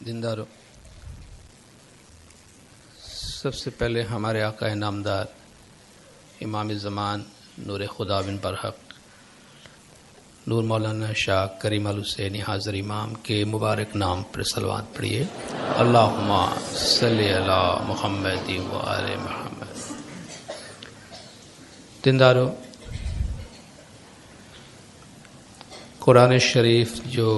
دیندارو، سب سے پہلے ہمارے آقا نامدار امام زمان نور خدا بن برحق نور مولانا شاہ کریم الحسینی حاضر امام کے مبارک نام پر صلوات پڑھیے۔ اللہم صلی علی محمد و آل محمد۔ دیندارو، قرآن شریف جو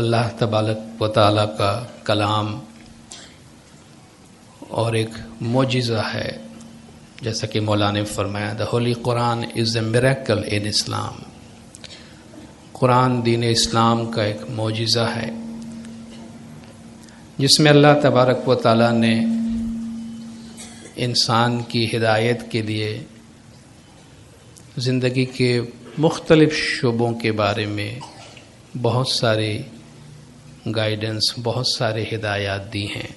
اللہ تبارک و تعالیٰ کا کلام اور ایک معجزہ ہے، جیسا کہ مولانا نے فرمایا The Holy Quran is a miracle in Islam۔ قرآن دین اسلام کا ایک معجزہ ہے جس میں اللہ تبارک و تعالیٰ نے انسان کی ہدایت کے لیے زندگی کے مختلف شعبوں کے بارے میں بہت ساری گائیڈنس، بہت سارے ہدایات دی ہیں۔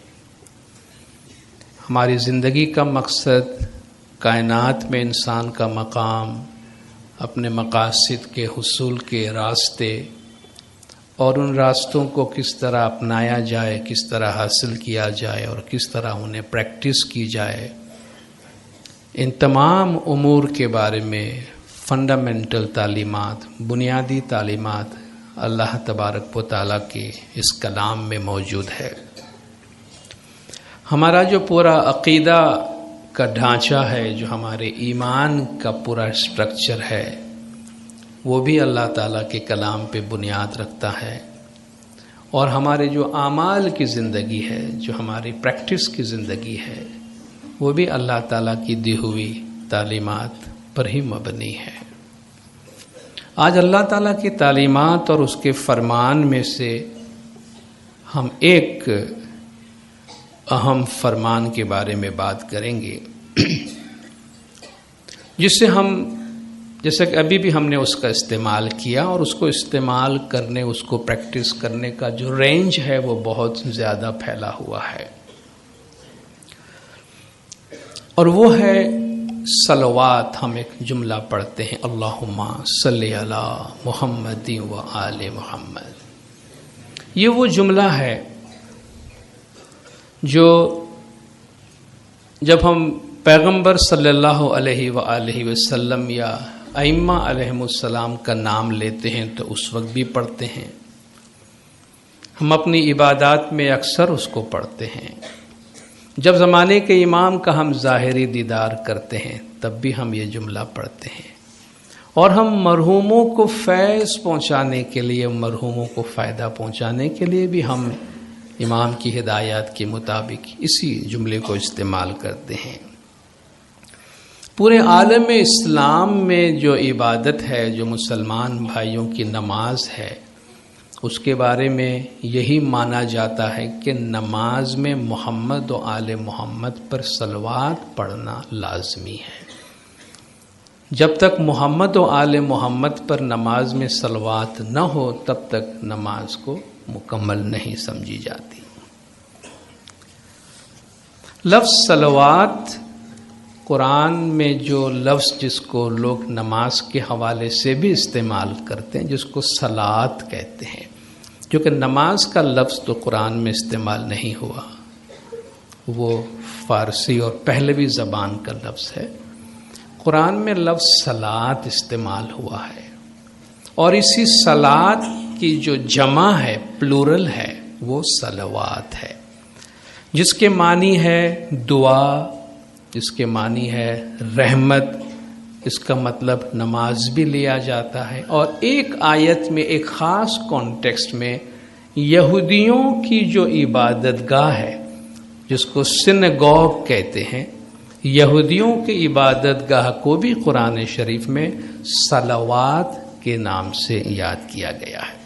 ہماری زندگی کا مقصد کائنات میں انسان کا مقام، اپنے مقاصد کے حصول کے راستے اور ان راستوں کو کس طرح اپنایا جائے، کس طرح حاصل کیا جائے اور کس طرح انہیں پریکٹس کی جائے، ان تمام امور کے بارے میں فنڈامنٹل تعلیمات، بنیادی تعلیمات اللہ تبارک و تعالیٰ کے اس کلام میں موجود ہے۔ ہمارا جو پورا عقیدہ کا ڈھانچہ ہے، جو ہمارے ایمان کا پورا اسٹرکچر ہے، وہ بھی اللہ تعالیٰ کے کلام پہ بنیاد رکھتا ہے، اور ہمارے جو اعمال کی زندگی ہے، جو ہماری پریکٹس کی زندگی ہے، وہ بھی اللہ تعالیٰ کی دی ہوئی تعلیمات پر ہی مبنی ہے۔ آج اللہ تعالیٰ کی تعلیمات اور اس کے فرمان میں سے ہم ایک اہم فرمان کے بارے میں بات کریں گے، جس سے جیسا کہ ابھی بھی ہم نے اس کا استعمال کیا، اور اس کو استعمال کرنے، اس کو پریکٹس کرنے کا جو رینج ہے وہ بہت زیادہ پھیلا ہوا ہے، اور وہ ہے صلوات۔ ہم ایک جملہ پڑھتے ہیں، اللہم صلی علی محمد و آل محمد۔ یہ وہ جملہ ہے جو جب ہم پیغمبر صلی اللہ علیہ وآلہ وسلم یا ائمہ علیہم السلام کا نام لیتے ہیں تو اس وقت بھی پڑھتے ہیں، ہم اپنی عبادات میں اکثر اس کو پڑھتے ہیں، جب زمانے کے امام کا ہم ظاہری دیدار کرتے ہیں تب بھی ہم یہ جملہ پڑھتے ہیں، اور ہم مرحوموں کو فیض پہنچانے کے لیے، مرحوموں کو فائدہ پہنچانے کے لیے بھی ہم امام کی ہدایات کے مطابق اسی جملے کو استعمال کرتے ہیں۔ پورے عالم اسلام میں جو عبادت ہے، جو مسلمان بھائیوں کی نماز ہے، اس کے بارے میں یہی مانا جاتا ہے کہ نماز میں محمد و آل محمد پر صلوات پڑھنا لازمی ہے۔ جب تک محمد و آل محمد پر نماز میں صلوات نہ ہو تب تک نماز کو مکمل نہیں سمجھی جاتی۔ لفظ صلوات قرآن میں جو لفظ جس کو لوگ نماز کے حوالے سے بھی استعمال کرتے ہیں، جس کو صلاۃ کہتے ہیں، جو کہ نماز کا لفظ تو قرآن میں استعمال نہیں ہوا، وہ فارسی اور پہلوی زبان کا لفظ ہے۔ قرآن میں لفظ صلاۃ استعمال ہوا ہے، اور اسی صلاۃ کی جو جمع ہے، پلورل ہے، وہ صلوات ہے، جس کے معنی ہے دعا، جس کے معنی ہے رحمت۔ اس کا مطلب نماز بھی لیا جاتا ہے، اور ایک آیت میں، ایک خاص کانٹیکسٹ میں، یہودیوں کی جو عبادت گاہ ہے، جس کو سنگوگ کہتے ہیں، یہودیوں کی عبادت گاہ کو بھی قرآن شریف میں صلوات کے نام سے یاد کیا گیا ہے۔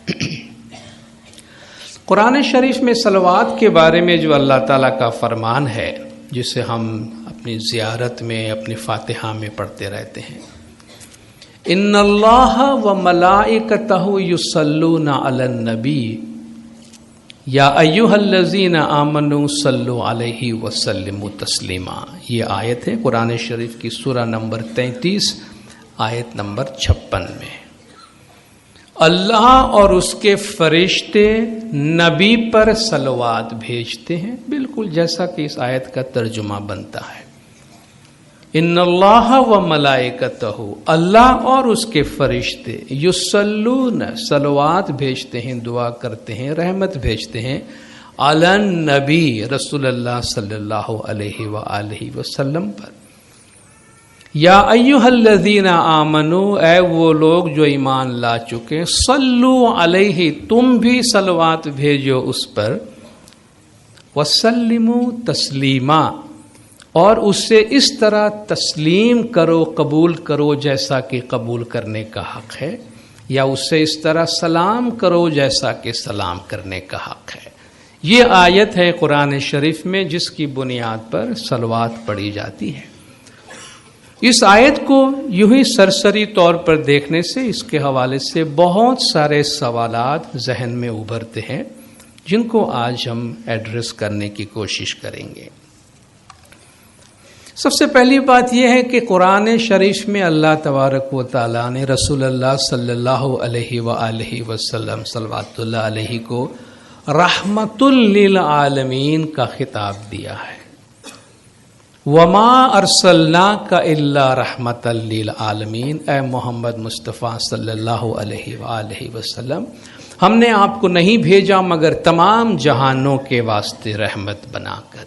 قرآن شریف میں صلوات کے بارے میں جو اللہ تعالیٰ کا فرمان ہے، جسے ہم اپنی زیارت میں، اپنی فاتحہ میں پڑھتے رہتے ہیں، ان اللہ و ملائکتہ یصلون علی النبی یا ایھا الذین آمنوا صلوا علیہ وسلموا تسلیما۔ یہ آیت ہے قرآن شریف کی سورہ نمبر 33 آیت نمبر 56 میں۔ اللہ اور اس کے فرشتے نبی پر صلوات بھیجتے ہیں، بالکل جیسا کہ اس آیت کا ترجمہ بنتا ہے۔ ان اللہ و ملائکتہ، اللہ اور اس کے فرشتے یصلون، صلوات بھیجتے ہیں، دعا کرتے ہیں، رحمت بھیجتے ہیں، علی النبی، رسول اللہ صلی اللہ علیہ وآلہ وسلم پر۔ یا ایھا الذین آمنوا، اے وہ لوگ جو ایمان لا چکے، صلو علیہ، تم بھی صلوات بھیجو اس پر، وسلموا تسلیما، اور اس سے اس طرح تسلیم کرو، قبول کرو جیسا کہ قبول کرنے کا حق ہے، یا اس سے اس طرح سلام کرو جیسا کہ سلام کرنے کا حق ہے۔ یہ آیت ہے قرآن شریف میں جس کی بنیاد پر صلوات پڑھی جاتی ہے۔ اس آیت کو یوں ہی سرسری طور پر دیکھنے سے اس کے حوالے سے بہت سارے سوالات ذہن میں ابھرتے ہیں، جن کو آج ہم ایڈریس کرنے کی کوشش کریں گے۔ سب سے پہلی بات یہ ہے کہ قرآن شریف میں اللہ تبارک و تعالیٰ نے رسول اللہ صلی اللہ علیہ وآلہ وسلم صلوات اللہ علیہ کو رحمت للعالمین کا خطاب دیا ہے۔ وما ارسلناک الا رحمت للعالمین، اے محمد مصطفیٰ صلی اللہ علیہ وآلہ وسلم، ہم نے آپ کو نہیں بھیجا مگر تمام جہانوں کے واسطے رحمت بنا کر۔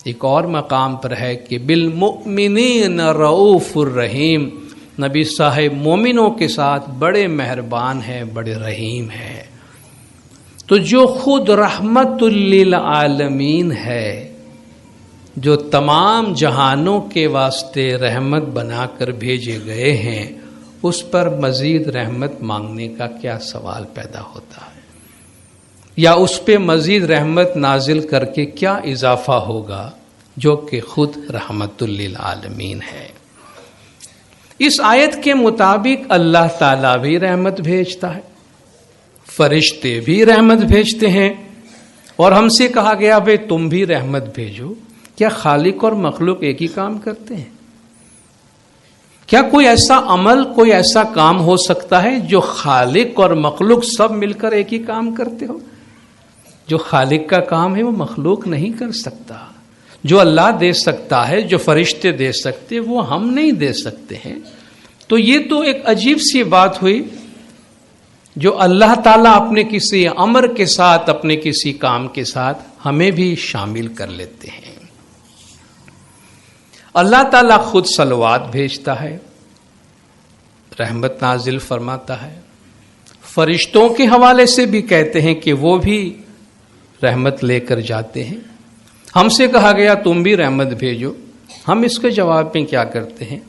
ایک اور مقام پر ہے کہ بالمؤمنین رؤوف الرحیم، نبی صاحب مومنوں کے ساتھ بڑے مہربان ہیں، بڑے رحیم ہیں۔ تو جو خود رحمت للعالمین ہے، جو تمام جہانوں کے واسطے رحمت بنا کر بھیجے گئے ہیں، اس پر مزید رحمت مانگنے کا کیا سوال پیدا ہوتا ہے؟ یا اس پہ مزید رحمت نازل کر کے کیا اضافہ ہوگا جو کہ خود رحمت للعالمین ہے۔ اس آیت کے مطابق اللہ تعالیٰ بھی رحمت بھیجتا ہے، فرشتے بھی رحمت بھیجتے ہیں، اور ہم سے کہا گیا بھئی تم بھی رحمت بھیجو۔ کیا خالق اور مخلوق ایک ہی کام کرتے ہیں؟ کیا کوئی ایسا عمل، کوئی ایسا کام ہو سکتا ہے جو خالق اور مخلوق سب مل کر ایک ہی کام کرتے ہو؟ جو خالق کا کام ہے وہ مخلوق نہیں کر سکتا، جو اللہ دے سکتا ہے، جو فرشتے دے سکتے، وہ ہم نہیں دے سکتے ہیں۔ تو یہ تو ایک عجیب سی بات ہوئی جو اللہ تعالیٰ اپنے کسی امر کے ساتھ، اپنے کسی کام کے ساتھ ہمیں بھی شامل کر لیتے ہیں۔ اللہ تعالیٰ خود صلوات بھیجتا ہے، رحمت نازل فرماتا ہے، فرشتوں کے حوالے سے بھی کہتے ہیں کہ وہ بھی رحمت لے کر جاتے ہیں۔ ہم سے کہا گیا تم بھی رحمت بھیجو، ہم اس کے جواب میں کیا کرتے ہیں؟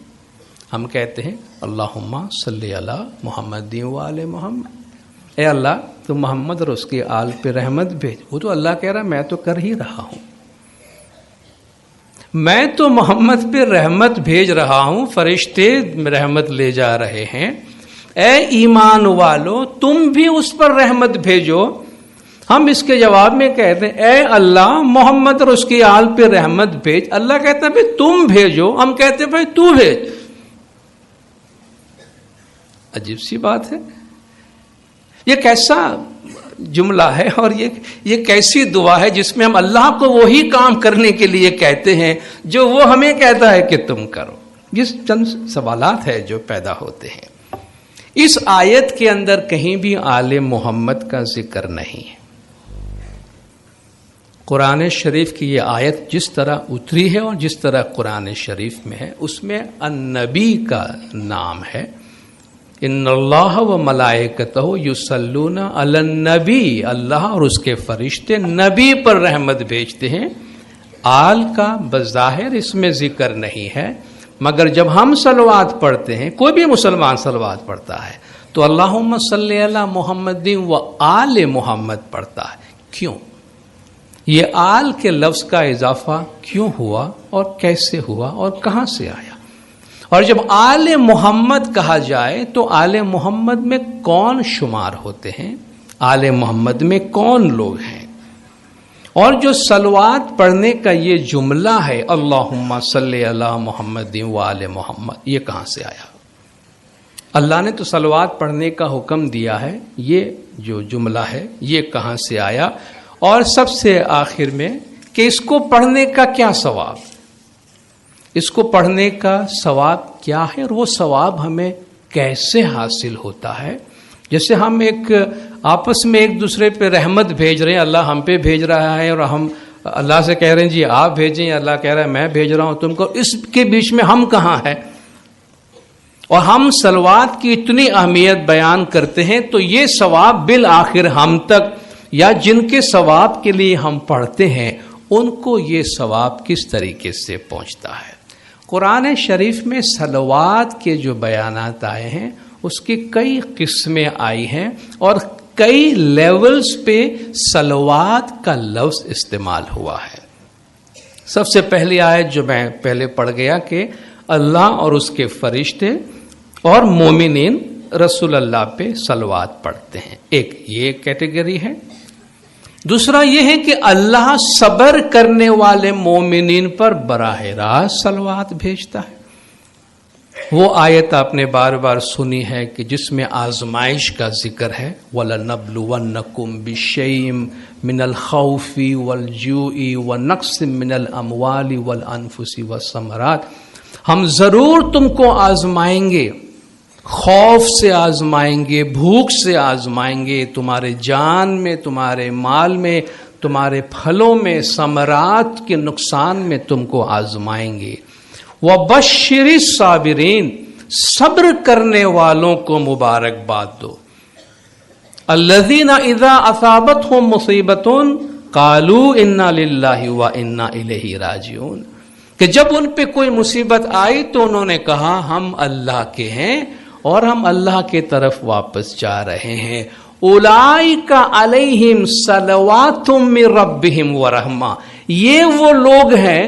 ہم کہتے ہیں اللہم صلی علی محمد و آل محمد، اے اللہ تو محمد اور اس کے آل پہ رحمت بھیج۔ وہ تو اللہ کہہ رہا میں تو کر ہی رہا ہوں، میں تو محمد پہ رحمت بھیج رہا ہوں، فرشتے رحمت لے جا رہے ہیں، اے ایمان والو تم بھی اس پر رحمت بھیجو۔ ہم اس کے جواب میں کہتے ہیں اے اللہ محمد اور اس کی آل پہ رحمت بھیج۔ اللہ کہتا ہے بھائی تم بھیجو، ہم کہتے ہیں بھائی تو بھیج۔ عجیب سی بات ہے، یہ کیسا جملہ ہے اور یہ کیسی دعا ہے جس میں ہم اللہ کو وہی کام کرنے کے لیے کہتے ہیں جو وہ ہمیں کہتا ہے کہ تم کرو۔ یہ چند سوالات ہیں جو پیدا ہوتے ہیں۔ اس آیت کے اندر کہیں بھی آل محمد کا ذکر نہیں ہے۔ قرآن شریف کی یہ آیت جس طرح اتری ہے اور جس طرح قرآن شریف میں ہے، اس میں النبی کا نام ہے۔ ان اللہ و ملائکتہ یصلون علی النبی، اللہ اور اس کے فرشتے نبی پر رحمت بھیجتے ہیں۔ آل کا بظاہر اس میں ذکر نہیں ہے، مگر جب ہم صلوات پڑھتے ہیں، کوئی بھی مسلمان صلوات پڑھتا ہے تو اللہم صلی علی محمد و آل محمد پڑھتا ہے۔ کیوں؟ یہ آل کے لفظ کا اضافہ کیوں ہوا اور کیسے ہوا اور کہاں سے آیا؟ اور جب آل محمد کہا جائے تو آل محمد میں کون شمار ہوتے ہیں؟ آل محمد میں کون لوگ ہیں؟ اور جو صلوات پڑھنے کا یہ جملہ ہے اللہم صلی علی محمد و آل محمد، یہ کہاں سے آیا؟ اللہ نے تو صلوات پڑھنے کا حکم دیا ہے، یہ جو جملہ ہے یہ کہاں سے آیا؟ اور سب سے آخر میں کہ اس کو پڑھنے کا کیا ثواب، اس کو پڑھنے کا ثواب کیا ہے، اور وہ ثواب ہمیں کیسے حاصل ہوتا ہے؟ جیسے ہم ایک آپس میں ایک دوسرے پہ رحمت بھیج رہے ہیں، اللہ ہم پہ بھیج رہا ہے اور ہم اللہ سے کہہ رہے ہیں جی آپ بھیجیں، اللہ کہہ رہا ہے میں بھیج رہا ہوں تم کو، اس کے بیچ میں ہم کہاں ہیں؟ اور ہم صلوات کی اتنی اہمیت بیان کرتے ہیں تو یہ ثواب بالآخر ہم تک، یا جن کے ثواب کے لیے ہم پڑھتے ہیں ان کو یہ ثواب کس طریقے سے پہنچتا ہے؟ قرآن شریف میں صلوات کے جو بیانات آئے ہیں اس کی کئی قسمیں آئی ہیں اور کئی لیولز پہ صلوات کا لفظ استعمال ہوا ہے۔ سب سے پہلی آیت جو میں پہلے پڑھ گیا کہ اللہ اور اس کے فرشتے اور مومنین رسول اللہ پہ صلوات پڑھتے ہیں، ایک یہ کیٹیگری ہے۔ دوسرا یہ ہے کہ اللہ صبر کرنے والے مومنین پر براہ راست صلوات بھیجتا ہے۔ وہ آیت آپ نے بار بار سنی ہے کہ جس میں آزمائش کا ذکر ہے، وَلَنَبْلُوَنَّكُمْ بِشَيْءٍ مِّنَ الْخَوْفِ وَالْجُوعِ وَنَقْصٍ مِّنَ الْأَمْوَالِ وَالْأَنفُسِ وَالثَّمَرَاتِ، ہم ضرور تم کو آزمائیں گے، خوف سے آزمائیں گے، بھوک سے آزمائیں گے، تمہارے جان میں، تمہارے مال میں، تمہارے پھلوں میں، ثمرات کے نقصان میں تم کو آزمائیں گے۔ وَبَشِّرِ الصَّابِرِينَ، صبر کرنے والوں کو مبارکباد دو۔ الَّذِينَ إِذَا أَصَابَتْهُم مُّصِيبَةٌ قَالُوا إِنَّا لِلَّهِ وَإِنَّا إِلَيْهِ رَاجِعُونَ، کہ جب ان پہ کوئی مصیبت آئی تو انہوں نے کہا ہم اللہ کے ہیں اور ہم اللہ کے طرف واپس جا رہے ہیں۔ اولئک علیہم صلوات من ربہم ورحمہ، یہ وہ لوگ ہیں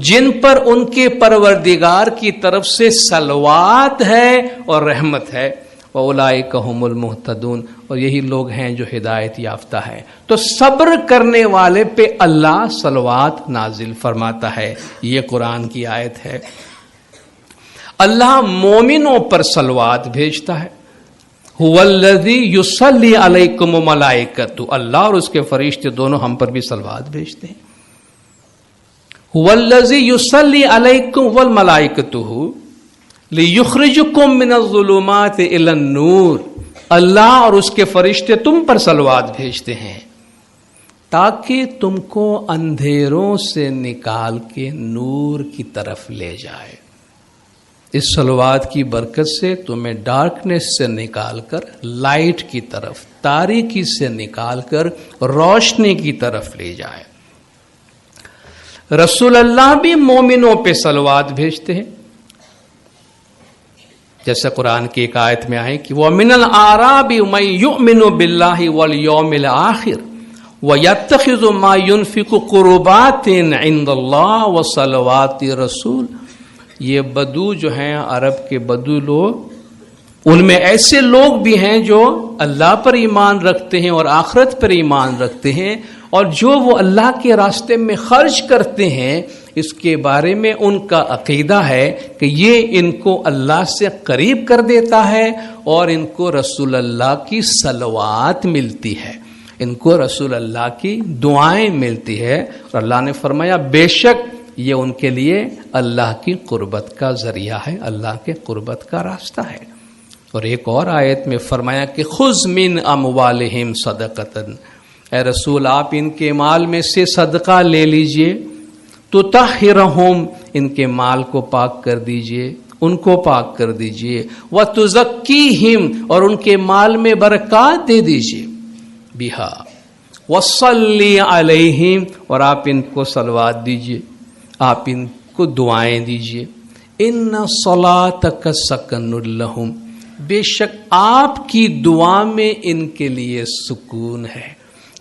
جن پر ان کے پروردگار کی طرف سے صلوات ہے اور رحمت ہے۔ وَأُولَئِكَ هُمُ الْمُهْتَدُونَ، اور یہی لوگ ہیں جو ہدایت یافتہ ہیں۔ تو صبر کرنے والے پہ اللہ صلوات نازل فرماتا ہے، یہ قرآن کی آیت ہے۔ اللہ مومنوں پر صلوات بھیجتا ہے، هُوَ الَّذِي يُصَلِّي عَلَيْكُمْ وَمَلَائِكَتُهُ، اللہ اور اس کے فرشتے دونوں ہم پر بھی صلوات بھیجتے ہیں۔ هُوَ الَّذِي يُصَلِّي عَلَيْكُمْ وَمَلَائِكَتُهُ لِيُخْرِجُكُم مِّنَ الظُّلُمَاتِ إِلَى النُّورِ، اللہ اور اس کے فرشتے تم پر صلوات بھیجتے ہیں تاکہ تم کو اندھیروں سے نکال کے نور کی طرف لے جائے۔ اس صلوات کی برکت سے تمہیں ڈارکنیس سے نکال کر لائٹ کی طرف، تاریکی سے نکال کر روشنی کی طرف لے جائے۔ رسول اللہ بھی مومنوں پہ صلوات بھیجتے ہیں، جیسے قرآن کی ایک آیت میں آئے کہ وَمِنَ الْأَعْرَابِ مَن يُؤْمِنُ بِاللَّهِ وَالْيَوْمِ الْآخِرِ وَيَتَّخِذُ مَا يُنْفِقُ قُرُبَاتٍ عِندَ اللَّهِ وَصَلَوَاتِ الرَّسُولِ، یہ بدو جو ہیں، عرب کے بدو لوگ، ان میں ایسے لوگ بھی ہیں جو اللہ پر ایمان رکھتے ہیں اور آخرت پر ایمان رکھتے ہیں، اور جو وہ اللہ کے راستے میں خرچ کرتے ہیں اس کے بارے میں ان کا عقیدہ ہے کہ یہ ان کو اللہ سے قریب کر دیتا ہے اور ان کو رسول اللہ کی صلوات ملتی ہے، ان کو رسول اللہ کی دعائیں ملتی ہے، اور اللہ نے فرمایا بے شک یہ ان کے لیے اللہ کی قربت کا ذریعہ ہے، اللہ کے قربت کا راستہ ہے۔ اور ایک اور آیت میں فرمایا کہ خذ من اموالہم صدقۃ، اے رسول آپ ان کے مال میں سے صدقہ لے لیجئے، تطہرہم، ان کے مال کو پاک کر دیجئے، ان کو پاک کر دیجئے، وتزکیہم، اور ان کے مال میں برکات دے دیجئے، بہا وصلی علیہم، اور آپ ان کو صلوات دیجئے، آپ ان کو دعائیں دیجئے، ان صلاتک سکن لہم، بے شک آپ کی دعا میں ان کے لیے سکون ہے۔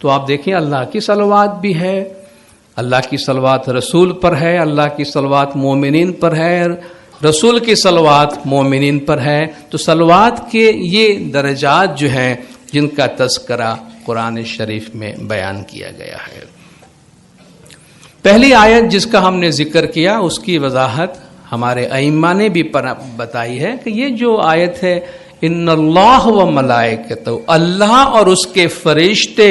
تو آپ دیکھیں اللہ کی صلوات بھی ہے، اللہ کی صلوات رسول پر ہے، اللہ کی صلوات مومنین پر ہے، رسول کی صلوات مومنین پر ہے۔ تو صلوات کے یہ درجات جو ہیں جن کا تذکرہ قرآن شریف میں بیان کیا گیا ہے۔ پہلی آیت جس کا ہم نے ذکر کیا اس کی وضاحت ہمارے ائمہ نے بھی بتائی ہے کہ یہ جو آیت ہے ان اللہ و ملائکتہ، اللہ اور اس کے فرشتے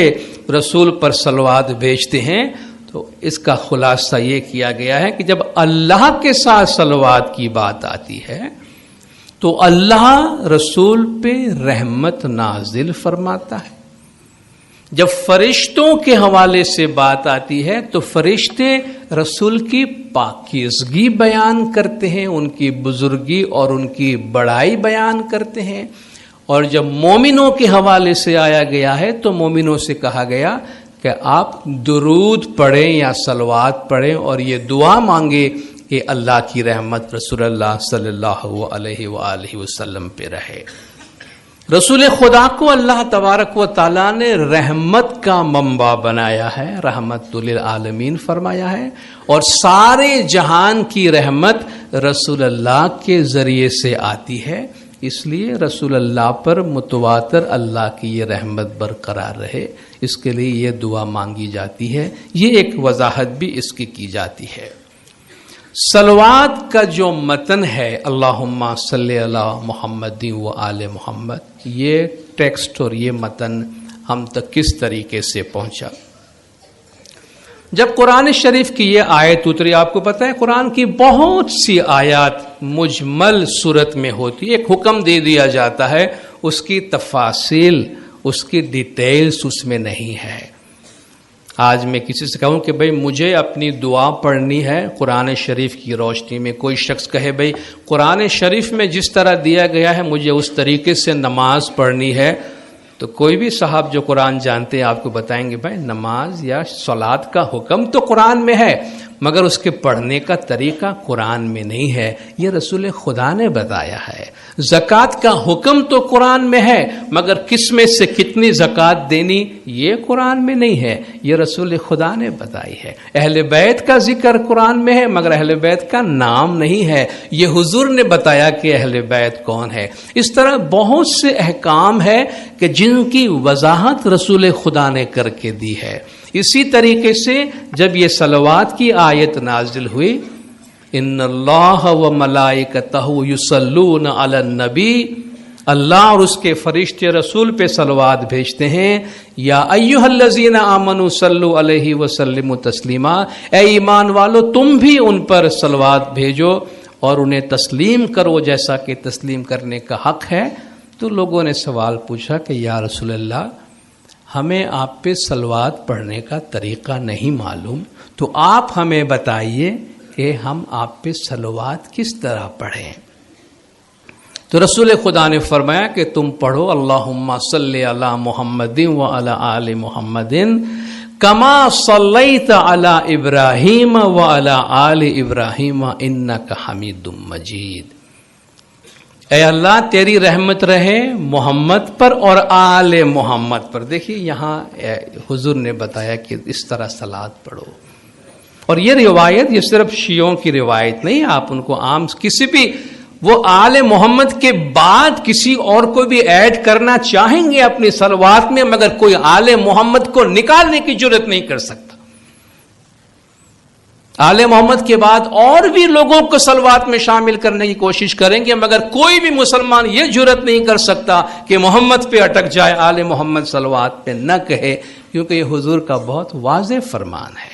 رسول پر صلوات بھیجتے ہیں. تو اس کا خلاصہ یہ کیا گیا ہے کہ جب اللہ کے ساتھ صلوات کی بات آتی ہے تو اللہ رسول پہ رحمت نازل فرماتا ہے. جب فرشتوں کے حوالے سے بات آتی ہے تو فرشتے رسول کی پاکیزگی بیان کرتے ہیں، ان کی بزرگی اور ان کی بڑائی بیان کرتے ہیں. اور جب مومنوں کے حوالے سے آیا گیا ہے تو مومنوں سے کہا گیا کہ آپ درود پڑھیں یا صلوات پڑھیں اور یہ دعا مانگے کہ اللہ کی رحمت رسول اللہ صلی اللہ علیہ وآلہ وسلم پہ رہے. رسول خدا کو اللہ تبارک و تعالیٰ نے رحمت کا منبع بنایا ہے، رحمت للعالمین فرمایا ہے، اور سارے جہان کی رحمت رسول اللہ کے ذریعے سے آتی ہے. اس لیے رسول اللہ پر متواتر اللہ کی یہ رحمت برقرار رہے، اس کے لیے یہ دعا مانگی جاتی ہے. یہ ایک وضاحت بھی اس کی جاتی ہے. صلوات کا جو متن ہے اللہم صلی علی محمد و آل محمد، یہ ٹیکسٹ اور یہ متن ہم تک کس طریقے سے پہنچا؟ جب قرآن شریف کی یہ آیت اتری، آپ کو پتہ ہے قرآن کی بہت سی آیات مجمل صورت میں ہوتی، ایک حکم دے دیا جاتا ہے، اس کی تفاصیل، اس کی ڈیٹیلز اس میں نہیں ہے. آج میں کسی سے کہوں کہ بھئی مجھے اپنی دعا پڑھنی ہے قرآن شریف کی روشنی میں، کوئی شخص کہے بھئی قرآن شریف میں جس طرح دیا گیا ہے مجھے اس طریقے سے نماز پڑھنی ہے، تو کوئی بھی صاحب جو قرآن جانتے ہیں آپ کو بتائیں گے بھائی نماز یا صلات کا حکم تو قرآن میں ہے مگر اس کے پڑھنے کا طریقہ قرآن میں نہیں ہے، یہ رسول خدا نے بتایا ہے. زکوٰۃ کا حکم تو قرآن میں ہے مگر کس میں سے کتنی زکوٰۃ دینی یہ قرآن میں نہیں ہے، یہ رسول خدا نے بتائی ہے. اہل بیت کا ذکر قرآن میں ہے مگر اہل بیت کا نام نہیں ہے، یہ حضور نے بتایا کہ اہل بیت کون ہے. اس طرح بہت سے احکام ہے کہ جن کی وضاحت رسول خدا نے کر کے دی ہے. اسی طریقے سے جب یہ صلوات کی آیت نازل ہوئی، ان اللہ و ملائکتہ یصلون علی النبی، اللہ اور اس کے فرشتے رسول پہ صلوات بھیجتے ہیں. یا ایھا الذین آمنوا صلوا علیہ وسلموا تسلیما، اے ایمان والو تم بھی ان پر صلوات بھیجو اور انہیں تسلیم کرو جیسا کہ تسلیم کرنے کا حق ہے. تو لوگوں نے سوال پوچھا کہ یا رسول اللہ ہمیں آپ پہ صلوات پڑھنے کا طریقہ نہیں معلوم، تو آپ ہمیں بتائیے کہ ہم آپ پہ صلوات کس طرح پڑھیں. تو رسول خدا نے فرمایا کہ تم پڑھو اللہم صلی علی محمد و علی آل محمد کما صلیت علی ابراہیم و علی آل ابراہیم انک حمید مجید. اے اللہ تیری رحمت رہے محمد پر اور آل محمد پر. دیکھیے یہاں حضور نے بتایا کہ اس طرح صلوات پڑھو، اور یہ روایت یہ صرف شیعوں کی روایت نہیں، آپ ان کو عام کسی بھی وہ آل محمد کے بعد کسی اور کو بھی ایڈ کرنا چاہیں گے اپنی صلوات میں مگر کوئی آل محمد کو نکالنے کی جرت نہیں کر سکتا. آل محمد کے بعد اور بھی لوگوں کو صلوات میں شامل کرنے کی کوشش کریں گے مگر کوئی بھی مسلمان یہ جرت نہیں کر سکتا کہ محمد پہ اٹک جائے، آل محمد صلوات پہ نہ کہے، کیونکہ یہ حضور کا بہت واضح فرمان ہے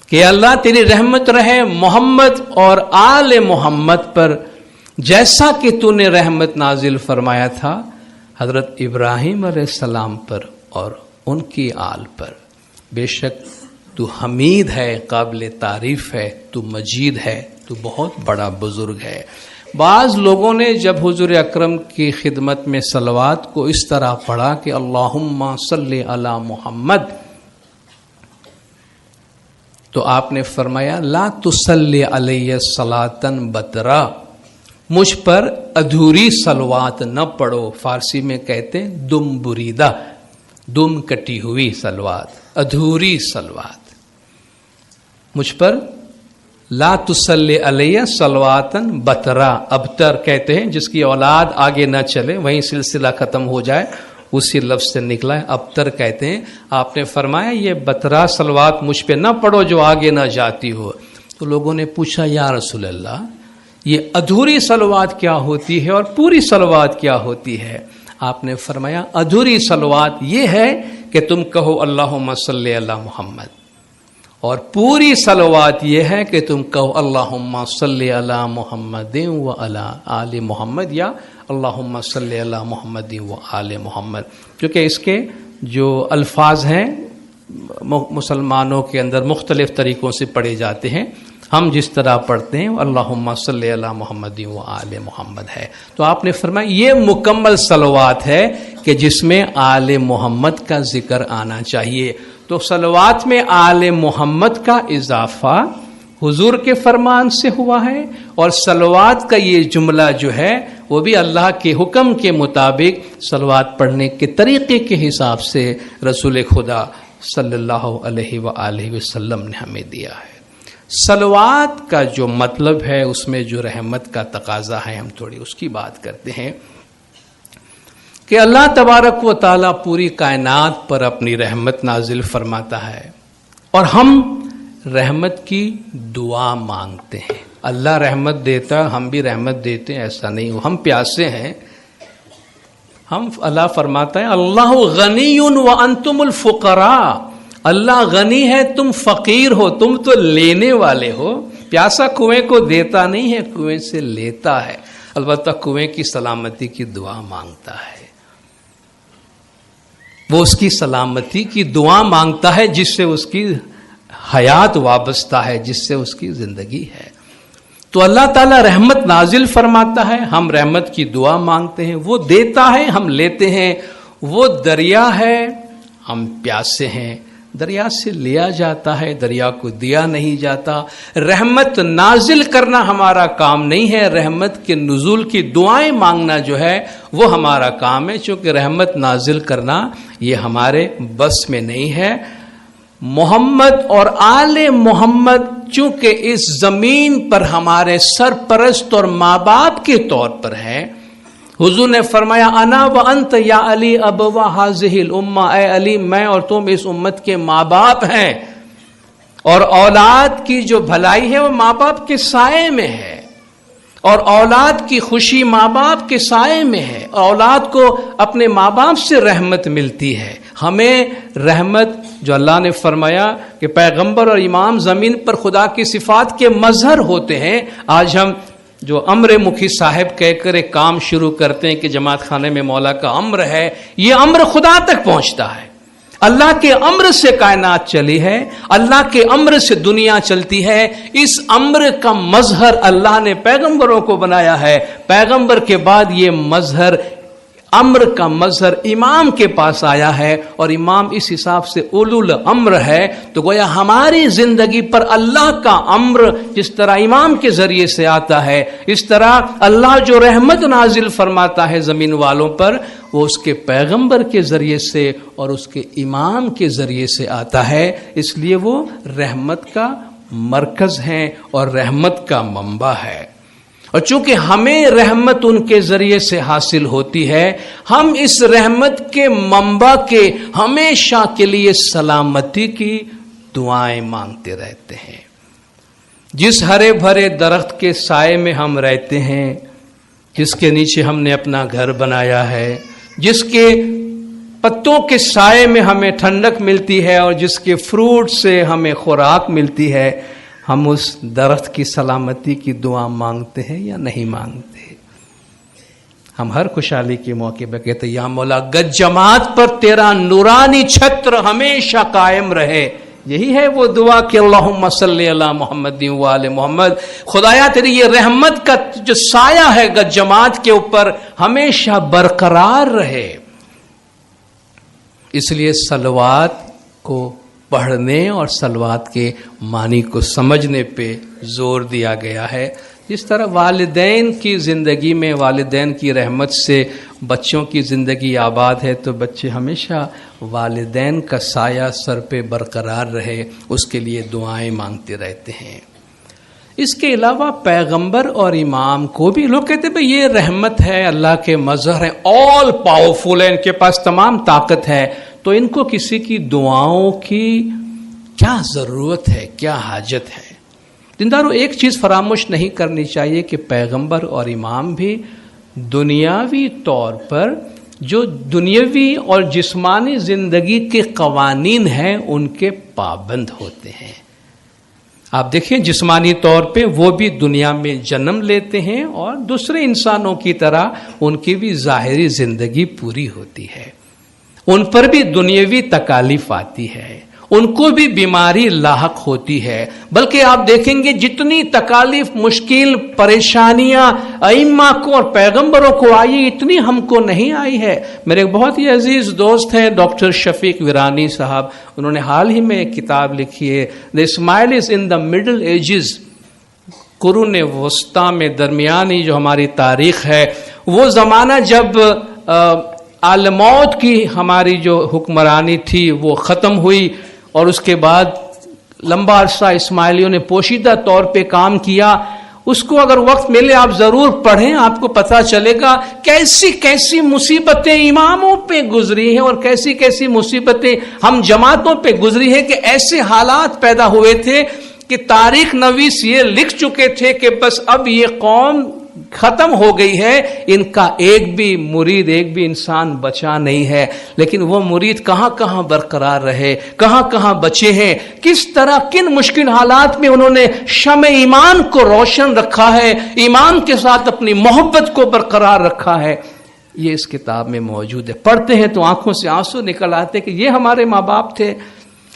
کہ اللہ تیری رحمت رہے محمد اور آل محمد پر جیسا کہ تو نے رحمت نازل فرمایا تھا حضرت ابراہیم علیہ السلام پر اور ان کی آل پر. بے شک تو حمید ہے، قابل تعریف ہے، تو مجید ہے، تو بہت بڑا بزرگ ہے. بعض لوگوں نے جب حضور اکرم کی خدمت میں صلوات کو اس طرح پڑھا کہ اللہم صلی علی محمد، تو آپ نے فرمایا لا تصلی علیہ صلاۃ بترا، مجھ پر ادھوری صلوات نہ پڑھو. فارسی میں کہتے ہیں دم بریدہ، دم کٹی ہوئی صلوات، ادھوری صلوات. مجھ پر لا تصلی علیہ صلواتن بترا، ابتر کہتے ہیں جس کی اولاد آگے نہ چلے وہیں سلسلہ ختم ہو جائے، اسی لفظ سے نکلا ہے، ابتر کہتے ہیں. آپ نے فرمایا یہ بترا صلوات مجھ پہ نہ پڑھو جو آگے نہ جاتی ہو. تو لوگوں نے پوچھا یا رسول اللہ یہ ادھوری صلوات کیا ہوتی ہے اور پوری صلوات کیا ہوتی ہے؟ آپ نے فرمایا ادھوری صلوات یہ ہے کہ تم کہو اللہم صلی علی محمد، اور پوری صلوات یہ ہے کہ تم کہو اللہم صلی علی محمد و علی آل محمد، یا اللہم صلی علی محمد و آل محمد، کیونکہ اس کے جو الفاظ ہیں مسلمانوں کے اندر مختلف طریقوں سے پڑھے جاتے ہیں. ہم جس طرح پڑھتے ہیں اللہم صلی علی محمد و آل محمد ہے. تو آپ نے فرمایا یہ مکمل صلوات ہے کہ جس میں آل محمد کا ذکر آنا چاہیے. تو صلوات میں آل محمد کا اضافہ حضور کے فرمان سے ہوا ہے، اور صلوات کا یہ جملہ جو ہے وہ بھی اللہ کے حکم کے مطابق صلوات پڑھنے کے طریقے کے حساب سے رسول خدا صلی اللہ علیہ وآلہ وسلم نے ہمیں دیا ہے. صلوات کا جو مطلب ہے اس میں جو رحمت کا تقاضا ہے، ہم تھوڑی اس کی بات کرتے ہیں کہ اللہ تبارک و تعالیٰ پوری کائنات پر اپنی رحمت نازل فرماتا ہے، اور ہم رحمت کی دعا مانگتے ہیں. اللہ رحمت دیتا ہے، ہم بھی رحمت دیتے ہیں، ایسا نہیں ہو. ہم پیاسے ہیں، ہم اللہ فرماتا ہے اللہ غنی وانتم الفقراء، اللہ غنی ہے تم فقیر ہو، تم تو لینے والے ہو. پیاسا کنویں کو دیتا نہیں ہے، کنویں سے لیتا ہے. البتہ کنویں کی سلامتی کی دعا مانگتا ہے، وہ اس کی سلامتی کی دعا مانگتا ہے جس سے اس کی حیات وابستہ ہے، جس سے اس کی زندگی ہے. تو اللہ تعالیٰ رحمت نازل فرماتا ہے، ہم رحمت کی دعا مانگتے ہیں، وہ دیتا ہے، ہم لیتے ہیں. وہ دریا ہے، ہم پیاسے ہیں، دریا سے لیا جاتا ہے، دریا کو دیا نہیں جاتا. رحمت نازل کرنا ہمارا کام نہیں ہے، رحمت کے نزول کی دعائیں مانگنا جو ہے وہ ہمارا کام ہے، چونکہ رحمت نازل کرنا یہ ہمارے بس میں نہیں ہے. محمد اور آل محمد چونکہ اس زمین پر ہمارے سرپرست اور ماں باپ کے طور پر ہے. حضور نے فرمایا انا وانت یا علی ابوا ہذہ الامہ، اے علی میں اور تم اس امت کے ماں باپ ہیں، اور اولاد کی جو بھلائی ہے وہ ماں باپ کے سائے میں ہے، اور اولاد کی خوشی ماں باپ کے سائے میں ہے. اولاد کو اپنے ماں باپ سے رحمت ملتی ہے. ہمیں رحمت جو اللہ نے فرمایا کہ پیغمبر اور امام زمین پر خدا کی صفات کے مظہر ہوتے ہیں. آج ہم جو امر مکھی صاحب کہہ کر ایک کام شروع کرتے ہیں کہ جماعت خانے میں مولا کا امر ہے، یہ امر خدا تک پہنچتا ہے. اللہ کے امر سے کائنات چلی ہے، اللہ کے امر سے دنیا چلتی ہے. اس امر کا مظہر اللہ نے پیغمبروں کو بنایا ہے. پیغمبر کے بعد یہ مظہر امر کا مظہر امام کے پاس آیا ہے، اور امام اس حساب سے اولو الامر ہے. تو گویا ہماری زندگی پر اللہ کا امر جس طرح امام کے ذریعے سے آتا ہے، اس طرح اللہ جو رحمت نازل فرماتا ہے زمین والوں پر، وہ اس کے پیغمبر کے ذریعے سے اور اس کے امام کے ذریعے سے آتا ہے. اس لیے وہ رحمت کا مرکز ہے اور رحمت کا منبع ہے. اور چونکہ ہمیں رحمت ان کے ذریعے سے حاصل ہوتی ہے، ہم اس رحمت کے منبع کے ہمیشہ کے لیے سلامتی کی دعائیں مانگتے رہتے ہیں. جس ہرے بھرے درخت کے سائے میں ہم رہتے ہیں، جس کے نیچے ہم نے اپنا گھر بنایا ہے، جس کے پتوں کے سائے میں ہمیں ٹھنڈک ملتی ہے اور جس کے فروٹ سے ہمیں خوراک ملتی ہے، ہم اس درخت کی سلامتی کی دعا مانگتے ہیں یا نہیں مانگتے؟ ہم ہر خوشحالی کے موقع پہ کہتے ہیں یا مولا گج جماعت پر تیرا نورانی چھتر ہمیشہ قائم رہے. یہی ہے وہ دعا کہ اللہم صلی علی محمد و آل محمد. خدایا تیری یہ رحمت کا جو سایہ ہے گج جماعت کے اوپر ہمیشہ برقرار رہے. اس لیے صلوات کو پڑھنے اور صلوات کے معنی کو سمجھنے پہ زور دیا گیا ہے. جس طرح والدین کی زندگی میں والدین کی رحمت سے بچوں کی زندگی آباد ہے، تو بچے ہمیشہ والدین کا سایہ سر پہ برقرار رہے اس کے لیے دعائیں مانگتے رہتے ہیں. اس کے علاوہ پیغمبر اور امام کو بھی لوگ کہتے ہیں بھئی یہ رحمت ہے، اللہ کے مظہر ہیں، آل پاورفل ہے، ان کے پاس تمام طاقت ہے، تو ان کو کسی کی دعاؤں کی کیا ضرورت ہے، کیا حاجت ہے؟ دینداروں ایک چیز فراموش نہیں کرنی چاہیے کہ پیغمبر اور امام بھی دنیاوی طور پر جو دنیاوی اور جسمانی زندگی کے قوانین ہیں ان کے پابند ہوتے ہیں. آپ دیکھیں جسمانی طور پہ وہ بھی دنیا میں جنم لیتے ہیں اور دوسرے انسانوں کی طرح ان کی بھی ظاہری زندگی پوری ہوتی ہے. ان پر بھی دنیاوی تکالیف آتی ہے، ان کو بھی بیماری لاحق ہوتی ہے. بلکہ آپ دیکھیں گے جتنی تکالیف، مشکل، پریشانیاں ائمہ کو اور پیغمبروں کو آئی اتنی ہم کو نہیں آئی ہے. میرے ایک بہت ہی عزیز دوست ہیں ڈاکٹر شفیق ویرانی صاحب، انہوں نے حال ہی میں ایک کتاب لکھی ہے The Ismailis in the Middle Ages. قرون وسطیٰ میں درمیانی جو ہماری تاریخ ہے، وہ زمانہ جب آل-موت کی ہماری جو حکمرانی تھی وہ ختم ہوئی اور اس کے بعد لمبا عرصہ اسماعیلیوں نے پوشیدہ طور پہ کام کیا. اس کو اگر وقت ملے آپ ضرور پڑھیں، آپ کو پتہ چلے گا کیسی کیسی مصیبتیں اماموں پہ گزری ہیں اور کیسی کیسی مصیبتیں ہم جماعتوں پہ گزری ہیں کہ ایسے حالات پیدا ہوئے تھے کہ تاریخ نویس یہ لکھ چکے تھے کہ بس اب یہ قوم ختم ہو گئی ہے، ان کا ایک بھی مرید، ایک بھی انسان بچا نہیں ہے. لیکن وہ مرید کہاں کہاں برقرار رہے، کہاں کہاں بچے ہیں، کس طرح کن مشکل حالات میں انہوں نے شمع ایمان کو روشن رکھا ہے، ایمان کے ساتھ اپنی محبت کو برقرار رکھا ہے. یہ اس کتاب میں موجود ہے. پڑھتے ہیں تو آنکھوں سے آنسو نکل آتے کہ یہ ہمارے ماں باپ تھے،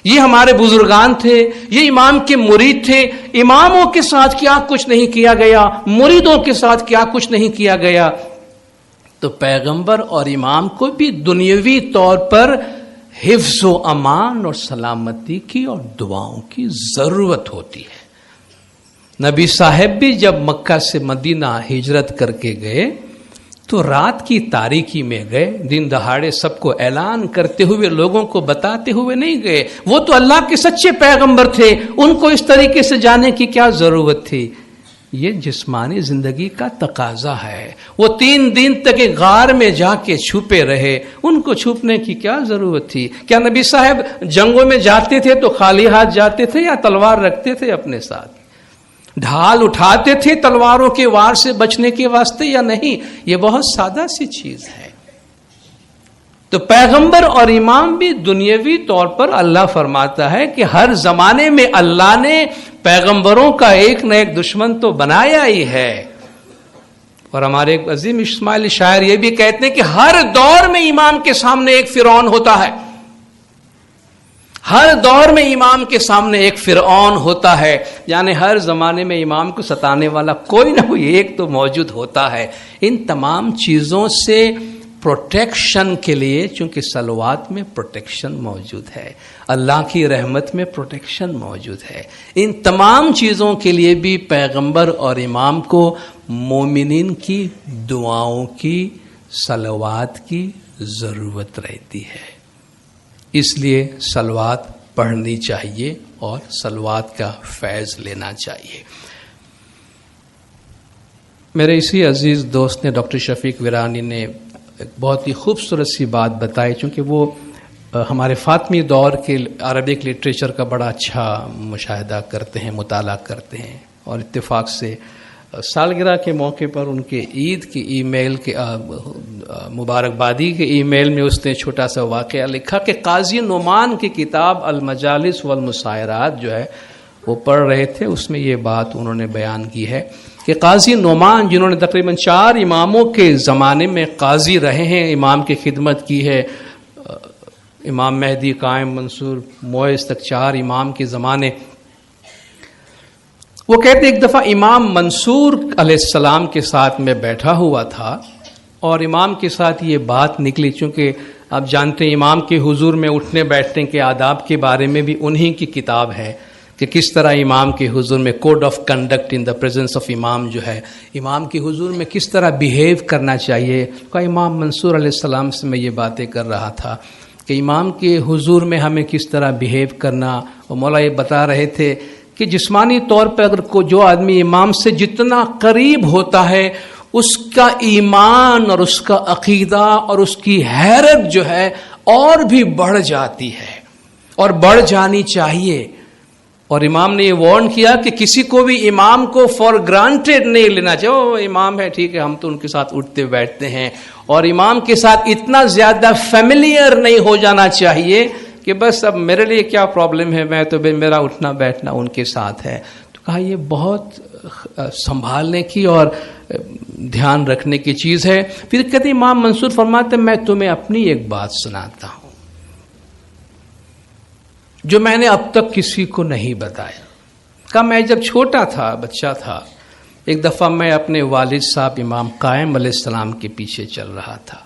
یہ ہمارے بزرگان تھے، یہ امام کے مرید تھے. اماموں کے ساتھ کیا کچھ نہیں کیا گیا، مریدوں کے ساتھ کیا کچھ نہیں کیا گیا. تو پیغمبر اور امام کو بھی دنیاوی طور پر حفظ و امان اور سلامتی کی اور دعاؤں کی ضرورت ہوتی ہے. نبی صاحب بھی جب مکہ سے مدینہ ہجرت کر کے گئے تو رات کی تاریکی میں گئے، دن دہاڑے سب کو اعلان کرتے ہوئے، لوگوں کو بتاتے ہوئے نہیں گئے. وہ تو اللہ کے سچے پیغمبر تھے، ان کو اس طریقے سے جانے کی کیا ضرورت تھی. یہ جسمانی زندگی کا تقاضا ہے. وہ 3 دن تک ایک غار میں جا کے چھپے رہے، ان کو چھپنے کی کیا ضرورت تھی. کیا نبی صاحب جنگوں میں جاتے تھے تو خالی ہاتھ جاتے تھے یا تلوار رکھتے تھے اپنے ساتھ؟ ڈھال اٹھاتے تھے تلواروں کے وار سے بچنے کے واسطے یا نہیں؟ یہ بہت سادہ سی چیز ہے. تو پیغمبر اور امام بھی دنیاوی طور پر اللہ فرماتا ہے کہ ہر زمانے میں اللہ نے پیغمبروں کا ایک نہ ایک دشمن تو بنایا ہی ہے. اور ہمارے ایک عظیم اسماعیلی شاعر یہ بھی کہتے ہیں کہ ہر دور میں امام کے سامنے ایک فرعون ہوتا ہے. ہر دور میں امام کے سامنے ایک فرعون ہوتا ہے، یعنی ہر زمانے میں امام کو ستانے والا کوئی نہ کوئی ایک تو موجود ہوتا ہے. ان تمام چیزوں سے پروٹیکشن کے لیے، چونکہ صلوات میں پروٹیکشن موجود ہے، اللہ کی رحمت میں پروٹیکشن موجود ہے، ان تمام چیزوں کے لیے بھی پیغمبر اور امام کو مومنین کی دعاؤں کی، صلوات کی ضرورت رہتی ہے. اس لیے صلوات پڑھنی چاہیے اور صلوات کا فیض لینا چاہیے. میرے اسی عزیز دوست نے ڈاکٹر شفیق ویرانی نے ایک بہت ہی خوبصورت سی بات بتائی، چونکہ وہ ہمارے فاطمی دور کے عربک لٹریچر کا بڑا اچھا مشاہدہ کرتے ہیں، مطالعہ کرتے ہیں. اور اتفاق سے سالگرہ کے موقع پر ان کے عید کی ای میل کے مبارکبادی کے ای میل میں اس نے چھوٹا سا واقعہ لکھا کہ قاضی نعمان کی کتاب المجالس والمسائرات جو ہے وہ پڑھ رہے تھے. اس میں یہ بات انہوں نے بیان کی ہے کہ قاضی نعمان جنہوں نے تقریباً 4 اماموں کے زمانے میں قاضی رہے ہیں، امام کی خدمت کی ہے، امام مہدی، قائم، منصور، موعظ تک 4 امام کے زمانے. وہ کہتے ایک دفعہ امام منصور علیہ السلام کے ساتھ میں بیٹھا ہوا تھا اور امام کے ساتھ یہ بات نکلی، چونکہ آپ جانتے ہیں امام کے حضور میں اٹھنے بیٹھنے کے آداب کے بارے میں بھی انہی کی کتاب ہے کہ کس طرح امام کے حضور میں code of conduct in the presence of امام جو ہے، امام کے حضور میں کس طرح بیہیو کرنا چاہیے. امام منصور علیہ السلام سے میں یہ باتیں کر رہا تھا کہ امام کے حضور میں ہمیں کس طرح بیہیو کرنا. اور مولا یہ بتا رہے تھے کہ جسمانی طور پر اگر جو آدمی امام سے جتنا قریب ہوتا ہے اس کا ایمان اور اس کا عقیدہ اور اس کی حیرت جو ہے اور بھی بڑھ جاتی ہے اور بڑھ جانی چاہیے. اور امام نے یہ وارن کیا کہ کسی کو بھی امام کو فار گرانٹیڈ نہیں لینا چاہیے. وہ امام ہے ٹھیک ہے، ہم تو ان کے ساتھ اٹھتے بیٹھتے ہیں، اور امام کے ساتھ اتنا زیادہ فیملیئر نہیں ہو جانا چاہیے کہ بس اب میرے لیے کیا پرابلم ہے، میں تو میرا اٹھنا بیٹھنا ان کے ساتھ ہے. تو کہا یہ بہت سنبھالنے کی اور دھیان رکھنے کی چیز ہے. پھر کہتے امام منصور فرماتے میں تمہیں اپنی ایک بات سناتا ہوں جو میں نے اب تک کسی کو نہیں بتایا. کہا میں جب چھوٹا تھا، بچہ تھا، ایک دفعہ میں اپنے والد صاحب امام قائم علیہ السلام کے پیچھے چل رہا تھا،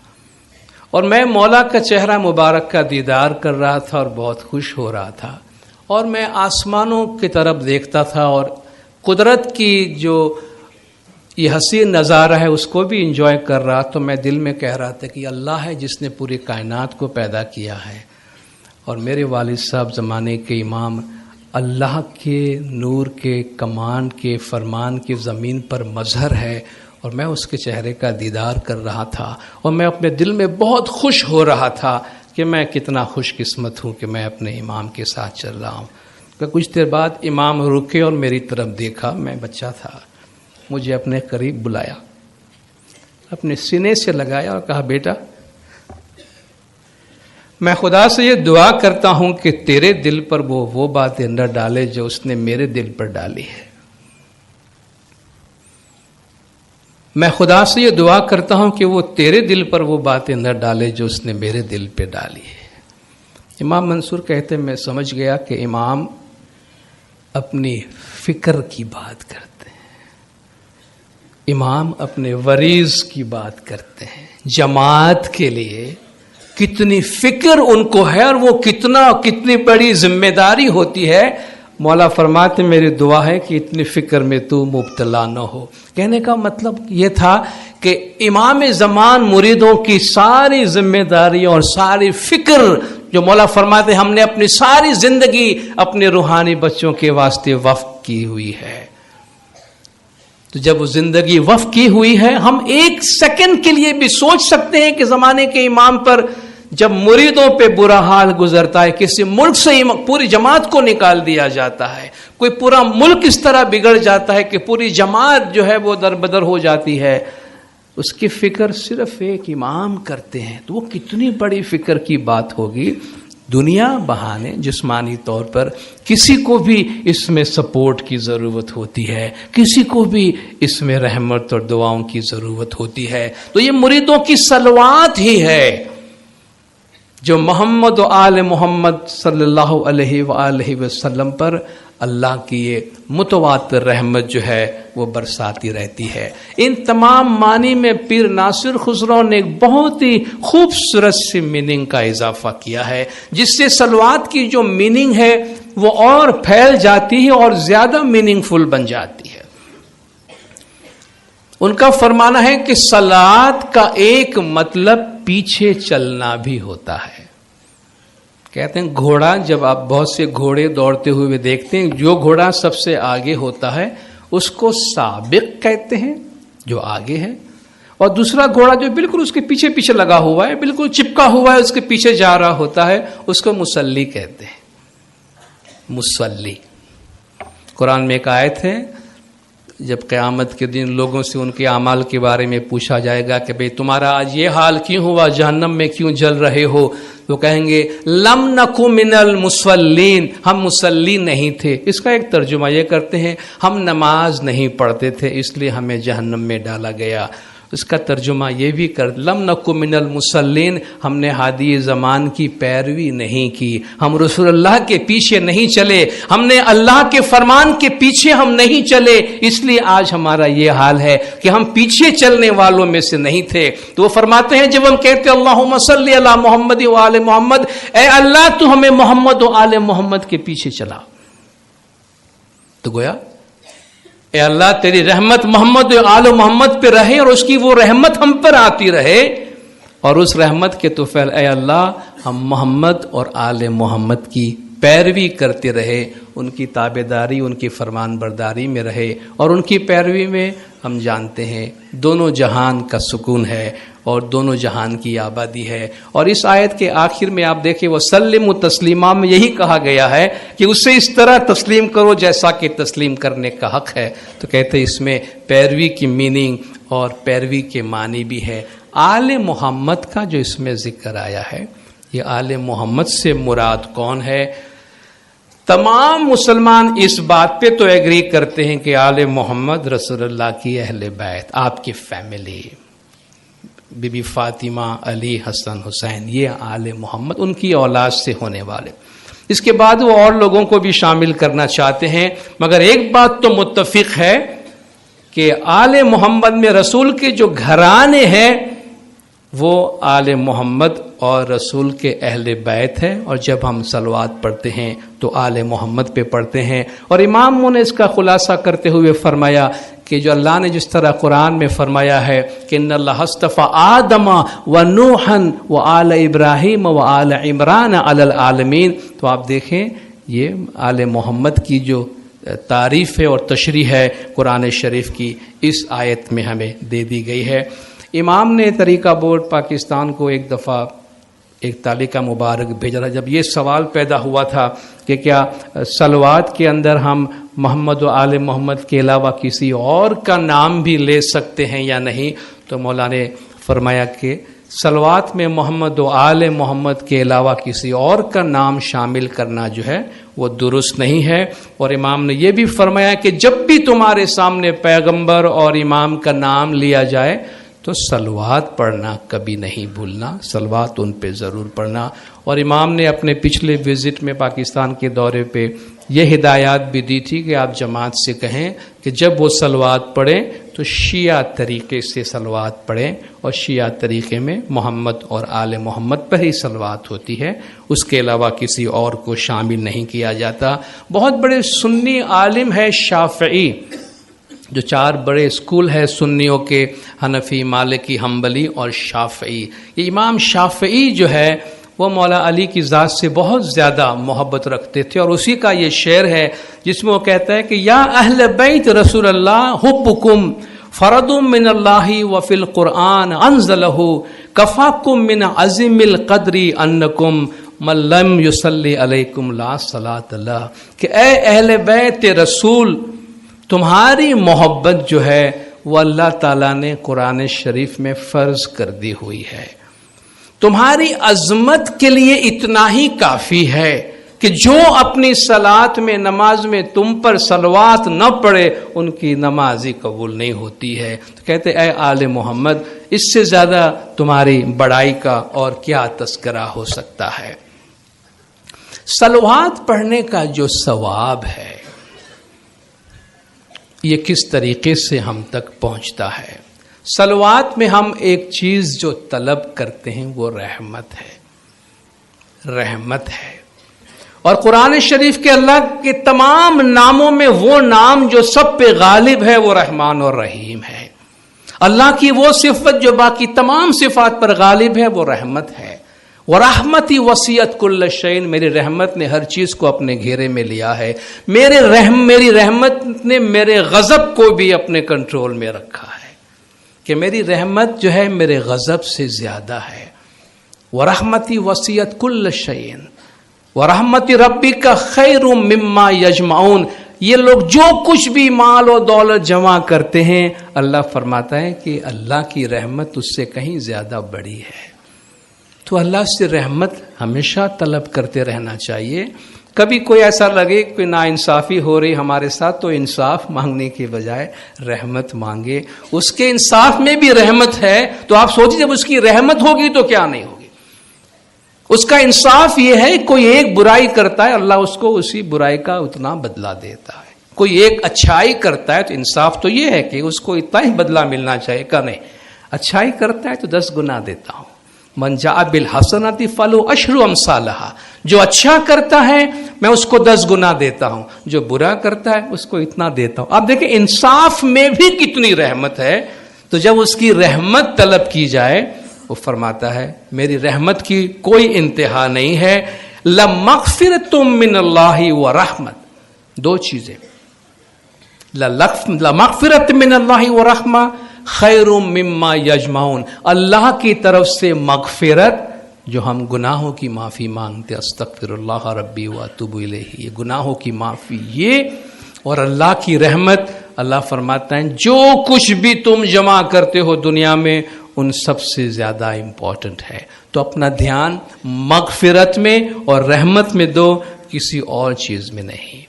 اور میں مولا کا چہرہ مبارک کا دیدار کر رہا تھا اور بہت خوش ہو رہا تھا، اور میں آسمانوں کی طرف دیکھتا تھا اور قدرت کی جو یہ حسین نظارہ ہے اس کو بھی انجوائے کر رہا. تو میں دل میں کہہ رہا تھا کہ اللہ ہے جس نے پوری کائنات کو پیدا کیا ہے، اور میرے والد صاحب زمانے کے امام اللہ کے نور کے کمان کے فرمان کے زمین پر مظہر ہے، اور میں اس کے چہرے کا دیدار کر رہا تھا، اور میں اپنے دل میں بہت خوش ہو رہا تھا کہ میں کتنا خوش قسمت ہوں کہ میں اپنے امام کے ساتھ چل رہا ہوں. کہ کچھ دیر بعد امام رکے اور میری طرف دیکھا. میں بچہ تھا، مجھے اپنے قریب بلایا، اپنے سینے سے لگایا اور کہا بیٹا میں خدا سے یہ دعا کرتا ہوں کہ تیرے دل پر وہ باتیں نہ ڈالے جو اس نے میرے دل پر ڈالی ہے. میں خدا سے یہ دعا کرتا ہوں کہ وہ تیرے دل پر وہ باتیں نہ ڈالے جو اس نے میرے دل پہ ڈالی ہے. امام منصور کہتے میں سمجھ گیا کہ امام اپنی فکر کی بات کرتے ہیں، امام اپنے وریث کی بات کرتے ہیں، جماعت کے لیے کتنی فکر ان کو ہے اور وہ کتنی بڑی ذمہ داری ہوتی ہے. مولا فرماتے میری دعا ہے کہ اتنی فکر میں تو مبتلا نہ ہو. کہنے کا مطلب یہ تھا کہ امام زمان مریدوں کی ساری ذمہ داری اور ساری فکر جو مولا فرماتے ہم نے اپنی ساری زندگی اپنے روحانی بچوں کے واسطے وقف کی ہوئی ہے. تو جب وہ زندگی وقف کی ہوئی ہے، ہم ایک سیکنڈ کے لیے بھی سوچ سکتے ہیں کہ زمانے کے امام پر جب مریدوں پہ برا حال گزرتا ہے، کسی ملک سے پوری جماعت کو نکال دیا جاتا ہے، کوئی پورا ملک اس طرح بگڑ جاتا ہے کہ پوری جماعت جو ہے وہ در بدر ہو جاتی ہے، اس کی فکر صرف ایک امام کرتے ہیں، تو وہ کتنی بڑی فکر کی بات ہوگی. دنیا بہانے جسمانی طور پر کسی کو بھی اس میں سپورٹ کی ضرورت ہوتی ہے، کسی کو بھی اس میں رحمت اور دعاؤں کی ضرورت ہوتی ہے. تو یہ مریدوں کی صلوات ہی ہے جو محمد و آل محمد صلی اللہ علیہ وآلہ وسلم پر اللہ کی یہ متواتر رحمت جو ہے وہ برساتی رہتی ہے. ان تمام معنی میں پیر ناصر خسرو نے ایک بہت ہی خوبصورت سی میننگ کا اضافہ کیا ہے، جس سے صلوات کی جو میننگ ہے وہ اور پھیل جاتی ہے اور زیادہ میننگ فل بن جاتی ہے. ان کا فرمانا ہے کہ صلوات کا ایک مطلب پیچھے چلنا بھی ہوتا ہے. کہتے ہیں گھوڑا، جب آپ بہت سے گھوڑے دوڑتے ہوئے دیکھتے ہیں، جو گھوڑا سب سے آگے ہوتا ہے اس کو سابق کہتے ہیں جو آگے ہے، اور دوسرا گھوڑا جو بالکل اس کے پیچھے پیچھے لگا ہوا ہے، بالکل چپکا ہوا ہے، اس کے پیچھے جا رہا ہوتا ہے، اس کو مسلی کہتے ہیں. مسلی. قرآن میں ایک آیت ہے، جب قیامت کے دن لوگوں سے ان کے اعمال کے بارے میں پوچھا جائے گا کہ بھئی تمہارا آج یہ حال کیوں ہوا، جہنم میں کیوں جل رہے ہو، تو کہیں گے لم نکو من المصلین، ہم مصلی نہیں تھے. اس کا ایک ترجمہ یہ کرتے ہیں ہم نماز نہیں پڑھتے تھے اس لیے ہمیں جہنم میں ڈالا گیا. اس کا ترجمہ یہ بھی کر لم نکو من المصلین، ہم نے ہادی زمان کی پیروی نہیں کی، ہم رسول اللہ کے پیچھے نہیں چلے، ہم نے اللہ کے فرمان کے پیچھے ہم نہیں چلے، اس لیے آج ہمارا یہ حال ہے کہ ہم پیچھے چلنے والوں میں سے نہیں تھے. تو وہ فرماتے ہیں جب ہم کہتے اللہم صلی علی محمد و آل محمد، اے اللہ تو ہمیں محمد و آل محمد کے پیچھے چلا، تو گویا اے اللہ تیری رحمت محمد و آل محمد پہ رہے اور اس کی وہ رحمت ہم پر آتی رہے، اور اس رحمت کے توفیل اے اللہ ہم محمد اور آل محمد کی پیروی کرتے رہے، ان کی تابعداری ان کی فرمان برداری میں رہے، اور ان کی پیروی میں ہم جانتے ہیں دونوں جہان کا سکون ہے، اور دونوں جہان کی آبادی ہے. اور اس آیت کے آخر میں آپ دیکھیں وسلم تسلیما میں یہی کہا گیا ہے کہ اسے اس طرح تسلیم کرو جیسا کہ تسلیم کرنے کا حق ہے. تو کہتے اس میں پیروی کی میننگ اور پیروی کے معنی بھی ہے. آل محمد کا جو اس میں ذکر آیا ہے، یہ آل محمد سے مراد کون ہے؟ تمام مسلمان اس بات پہ تو ایگری کرتے ہیں کہ آل محمد رسول اللہ کی اہل بیت، آپ کی فیملی، بی بی فاطمہ، علی، حسن، حسین، یہ آل محمد ان کی اولاد سے ہونے والے. اس کے بعد وہ اور لوگوں کو بھی شامل کرنا چاہتے ہیں، مگر ایک بات تو متفق ہے کہ آل محمد میں رسول کے جو گھرانے ہیں وہ آل محمد اور رسول کے اہل بیت ہے. اور جب ہم صلوات پڑھتے ہیں تو آل محمد پہ پڑھتے ہیں. اور امام نے اس کا خلاصہ کرتے ہوئے فرمایا کہ جو اللہ نے جس طرح قرآن میں فرمایا ہے کہ ان اللہ اصطفیٰ آدم و نوحا و آل ابراہیم و آل عمران علی العالمین، تو آپ دیکھیں یہ آل محمد کی جو تعریف ہے اور تشریح ہے قرآن شریف کی اس آیت میں ہمیں دے دی گئی ہے. امام نے طریقہ بورڈ پاکستان کو ایک دفعہ ایک تعلیقہ مبارک بھیجا تھا. جب یہ سوال پیدا ہوا تھا کہ کیا صلوات کے اندر ہم محمد و آل محمد کے علاوہ کسی اور کا نام بھی لے سکتے ہیں یا نہیں، تو مولا نے فرمایا کہ صلوات میں محمد و آل محمد کے علاوہ کسی اور کا نام شامل کرنا جو ہے وہ درست نہیں ہے. اور امام نے یہ بھی فرمایا کہ جب بھی تمہارے سامنے پیغمبر اور امام کا نام لیا جائے تو صلوات پڑھنا کبھی نہیں بھولنا، صلوات ان پہ ضرور پڑھنا. اور امام نے اپنے پچھلے وزٹ میں پاکستان کے دورے پہ یہ ہدایات بھی دی تھی کہ آپ جماعت سے کہیں کہ جب وہ صلوات پڑھیں تو شیعہ طریقے سے صلوات پڑھیں، اور شیعہ طریقے میں محمد اور آل محمد پر ہی صلوات ہوتی ہے، اس کے علاوہ کسی اور کو شامل نہیں کیا جاتا. بہت بڑے سنی عالم ہے شافعی، جو 4 بڑے اسکول ہے سنیوں کے، حنفی، مالکی، حنبلی اور شافعی. یہ امام شافعی جو ہے وہ مولا علی کی ذات سے بہت زیادہ محبت رکھتے تھے، اور اسی کا یہ شعر ہے جس میں وہ کہتا ہے کہ یا اہل بیت رسول اللہ حبکم فرد من اللہ وفی القرآن انزلہ کفاکم من عظیم القدر انکم من لم یصلی علیکم لا صلاۃ اللہ. کہ اے اہل بیت رسول، تمہاری محبت جو ہے وہ اللہ تعالیٰ نے قرآن شریف میں فرض کر دی ہوئی ہے. تمہاری عظمت کے لیے اتنا ہی کافی ہے کہ جو اپنی صلات میں، نماز میں تم پر صلوات نہ پڑھے ان کی نماز ہی قبول نہیں ہوتی ہے. تو کہتے اے آل محمد، اس سے زیادہ تمہاری بڑائی کا اور کیا تذکرہ ہو سکتا ہے. صلوات پڑھنے کا جو ثواب ہے یہ کس طریقے سے ہم تک پہنچتا ہے؟ صلوات میں ہم ایک چیز جو طلب کرتے ہیں وہ رحمت ہے، رحمت ہے. اور قرآن شریف کے اللہ کے تمام ناموں میں وہ نام جو سب پہ غالب ہے وہ رحمان اور رحیم ہے. اللہ کی وہ صفت جو باقی تمام صفات پر غالب ہے وہ رحمت ہے. وَرَحْمَتِي وَسِعَتْ كُلَّ شَيْءٍ، میری رحمت نے ہر چیز کو اپنے گھیرے میں لیا ہے. میری رحمت نے میرے غضب کو بھی اپنے کنٹرول میں رکھا ہے، کہ میری رحمت جو ہے میرے غضب سے زیادہ ہے. وَرَحْمَتِي وَسِعَتْ كُلَّ شَيْءٍ وَرَحْمَتِ رَبِّكَ خَيْرٌ مِّمَّا يَجْمَعُونَ. یہ لوگ جو کچھ بھی مال و دولت جمع کرتے ہیں، اللہ فرماتا ہے کہ اللہ کی رحمت اس سے کہیں زیادہ بڑی ہے. تو اللہ سے رحمت ہمیشہ طلب کرتے رہنا چاہیے. کبھی کوئی ایسا لگے کہ ناانصافی ہو رہی ہمارے ساتھ تو انصاف مانگنے کے بجائے رحمت مانگے. اس کے انصاف میں بھی رحمت ہے، تو آپ سوچیں جب اس کی رحمت ہوگی تو کیا نہیں ہوگی. اس کا انصاف یہ ہے کوئی ایک برائی کرتا ہے اللہ اس کو اسی برائی کا اتنا بدلہ دیتا ہے. کوئی ایک اچھائی کرتا ہے تو انصاف تو یہ ہے کہ اس کو اتنا ہی بدلہ ملنا چاہیے. کہ نہیں، اچھائی کرتا ہے تو 10 گنا دیتا ہوں. من جاء بالحسنۃ فلہ عشر امثالھا، جو اچھا کرتا ہے میں اس کو 10 گنا دیتا ہوں، جو برا کرتا ہے اس کو اتنا دیتا ہوں. اب دیکھیں انصاف میں بھی کتنی رحمت ہے. تو جب اس کی رحمت طلب کی جائے وہ فرماتا ہے میری رحمت کی کوئی انتہا نہیں ہے. لمغفرۃ من اللہ ورحمت، 2 چیزیں، لمغفرۃ من اللہ ورحمہ خیر مما یجمعون، اللہ کی طرف سے مغفرت، جو ہم گناہوں کی معافی مانگتے، استغفر اللہ ربی واتوب الیہ، یہ گناہوں کی معافی یہ، اور اللہ کی رحمت، اللہ فرماتا ہے جو کچھ بھی تم جمع کرتے ہو دنیا میں ان سب سے زیادہ امپورٹنٹ ہے۔ تو اپنا دھیان مغفرت میں اور رحمت میں دو، کسی اور چیز میں نہیں۔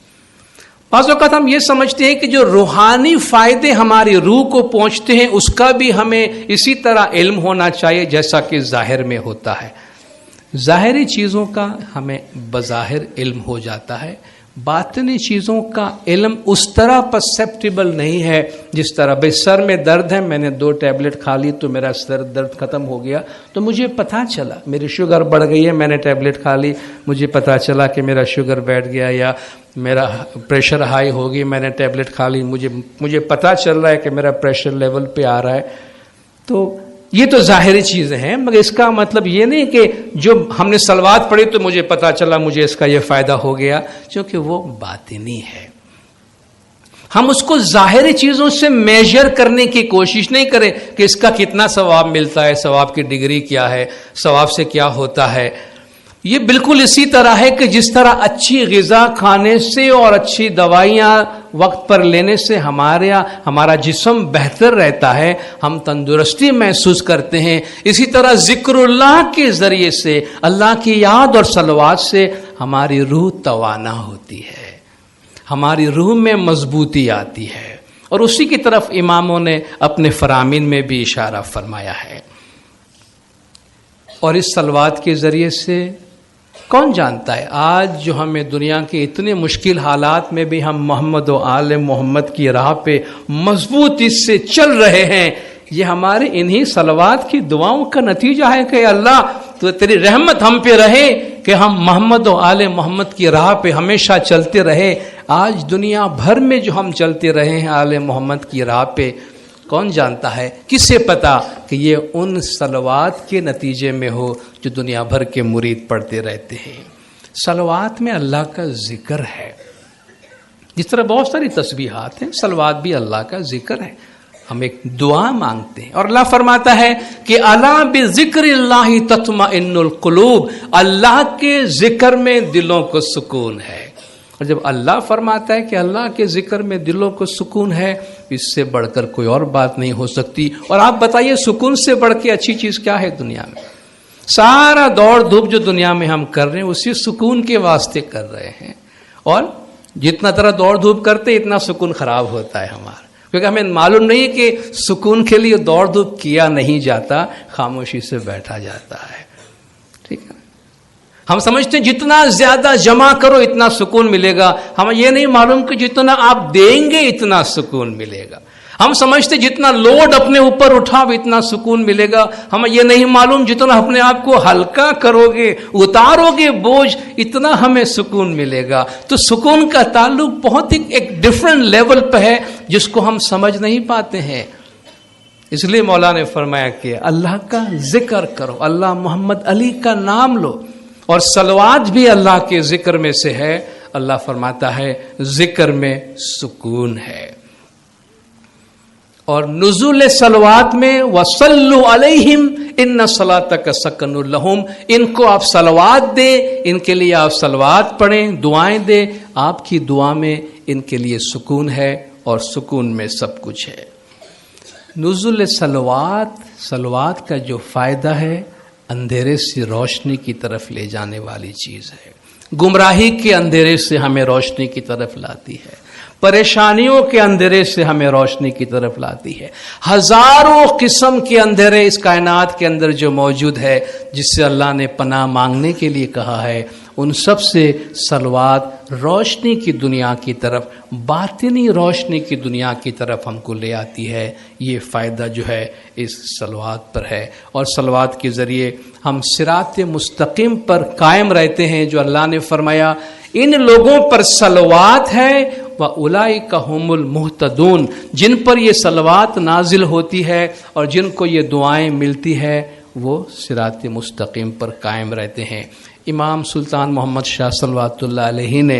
بعض اوقات ہم یہ سمجھتے ہیں کہ جو روحانی فائدے ہماری روح کو پہنچتے ہیں اس کا بھی ہمیں اسی طرح علم ہونا چاہیے جیسا کہ ظاہر میں ہوتا ہے۔ ظاہری چیزوں کا ہمیں بظاہر علم ہو جاتا ہے، باطنی چیزوں کا علم اس طرح پرسیپٹیبل نہیں ہے جس طرح بھائی سر میں درد ہے، میں نے 2 ٹیبلٹ کھا لی تو میرا سر درد ختم ہو گیا، تو مجھے پتہ چلا میری شوگر بڑھ گئی ہے، میں نے ٹیبلٹ کھا لی، مجھے پتہ چلا کہ میرا شوگر بیٹھ گیا، یا میرا پریشر ہائی ہو گئی، میں نے ٹیبلٹ کھا لی، مجھے پتہ چل رہا ہے کہ میرا پریشر لیول پہ آ رہا ہے۔ تو یہ تو ظاہری چیزیں ہیں، مگر اس کا مطلب یہ نہیں کہ جو ہم نے صلوات پڑھی تو مجھے پتا چلا مجھے اس کا یہ فائدہ ہو گیا، کیونکہ وہ باطنی ہے۔ ہم اس کو ظاہری چیزوں سے میجر کرنے کی کوشش نہیں کریں کہ اس کا کتنا ثواب ملتا ہے، ثواب کی ڈگری کیا ہے، ثواب سے کیا ہوتا ہے۔ یہ بالکل اسی طرح ہے کہ جس طرح اچھی غذا کھانے سے اور اچھی دوائیاں وقت پر لینے سے ہمارا جسم بہتر رہتا ہے، ہم تندرستی محسوس کرتے ہیں، اسی طرح ذکر اللہ کے ذریعے سے، اللہ کی یاد اور صلوات سے ہماری روح توانا ہوتی ہے، ہماری روح میں مضبوطی آتی ہے، اور اسی کی طرف اماموں نے اپنے فرامین میں بھی اشارہ فرمایا ہے۔ اور اس صلوات کے ذریعے سے کون جانتا ہے آج جو ہمیں دنیا کے اتنے مشکل حالات میں بھی ہم محمد و آل محمد کی راہ پہ مضبوط اس سے چل رہے ہیں، یہ ہمارے انہی صلوات کی دعاؤں کا نتیجہ ہے کہ اللہ تو تیری رحمت ہم پہ رہے کہ ہم محمد و آل محمد کی راہ پہ ہمیشہ چلتے رہے۔ آج دنیا بھر میں جو ہم چلتے رہے ہیں آل محمد کی راہ پہ، کون جانتا ہے، کسے پتا کہ یہ ان صلوات کے نتیجے میں ہو جو دنیا بھر کے مرید پڑھتے رہتے ہیں۔ صلوات میں اللہ کا ذکر ہے، جس طرح بہت ساری تسبیحات ہیں، صلوات بھی اللہ کا ذکر ہے، ہم ایک دعا مانگتے ہیں، اور اللہ فرماتا ہے کہ الا بذکر اللہ تطمئن القلوب، اللہ کے ذکر میں دلوں کو سکون ہے۔ اور جب اللہ فرماتا ہے کہ اللہ کے ذکر میں دلوں کو سکون ہے، اس سے بڑھ کر کوئی اور بات نہیں ہو سکتی۔ اور آپ بتائیے سکون سے بڑھ کے اچھی چیز کیا ہے دنیا میں؟ سارا دوڑ دھوپ جو دنیا میں ہم کر رہے ہیں اسی سکون کے واسطے کر رہے ہیں، اور جتنا طرح دوڑ دھوپ کرتے اتنا سکون خراب ہوتا ہے ہمارا، کیونکہ ہمیں معلوم نہیں کہ سکون کے لیے دوڑ دھوپ کیا نہیں جاتا، خاموشی سے بیٹھا جاتا ہے۔ ٹھیک ہے، ہم سمجھتے ہیں جتنا زیادہ جمع کرو اتنا سکون ملے گا، ہمیں یہ نہیں معلوم کہ جتنا آپ دیں گے اتنا سکون ملے گا۔ ہم سمجھتے جتنا لوڈ اپنے اوپر اٹھاؤ اتنا سکون ملے گا، ہمیں یہ نہیں معلوم جتنا اپنے آپ کو ہلکا کرو گے، اتارو گے بوجھ، اتنا ہمیں سکون ملے گا۔ تو سکون کا تعلق بہت ایک ڈیفرنٹ لیول پہ ہے جس کو ہم سمجھ نہیں پاتے ہیں۔ اس لیے مولا نے فرمایا کہ اللہ کا ذکر کرو، اللہ محمد علی کا نام لو، اور صلوات بھی اللہ کے ذکر میں سے ہے۔ اللہ فرماتا ہے ذکر میں سکون ہے، اور نزول صلوات میں وصلوا علیہم ان صلاتک سکن لہم، ان کو آپ صلوات دیں، ان کے لیے آپ صلوات پڑھیں، دعائیں دیں، آپ کی دعا میں ان کے لیے سکون ہے، اور سکون میں سب کچھ ہے۔ نزول صلوات کا جو فائدہ ہے اندھیرے سے روشنی کی طرف لے جانے والی چیز ہے، گمراہی کے اندھیرے سے ہمیں روشنی کی طرف لاتی ہے، پریشانیوں کے اندھیرے سے ہمیں روشنی کی طرف لاتی ہے۔ ہزاروں قسم کے اندھیرے اس کائنات کے اندر جو موجود ہے، جس سے اللہ نے پناہ مانگنے کے لیے کہا ہے، ان سب سے صلوات روشنی کی دنیا کی طرف، باطنی روشنی کی دنیا کی طرف ہم کو لے آتی ہے۔ یہ فائدہ جو ہے اس صلوات پر ہے، اور صلوات کے ذریعے ہم صراط مستقیم پر قائم رہتے ہیں، جو اللہ نے فرمایا ان لوگوں پر صلوات ہے وَأُولَئِكَ هُمُ الْمُهْتَدُونَ، جن پر یہ صلوات نازل ہوتی ہے اور جن کو یہ دعائیں ملتی ہے وہ صراط مستقیم پر قائم رہتے ہیں۔ امام سلطان محمد شاہ صلوات اللہ علیہ نے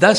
10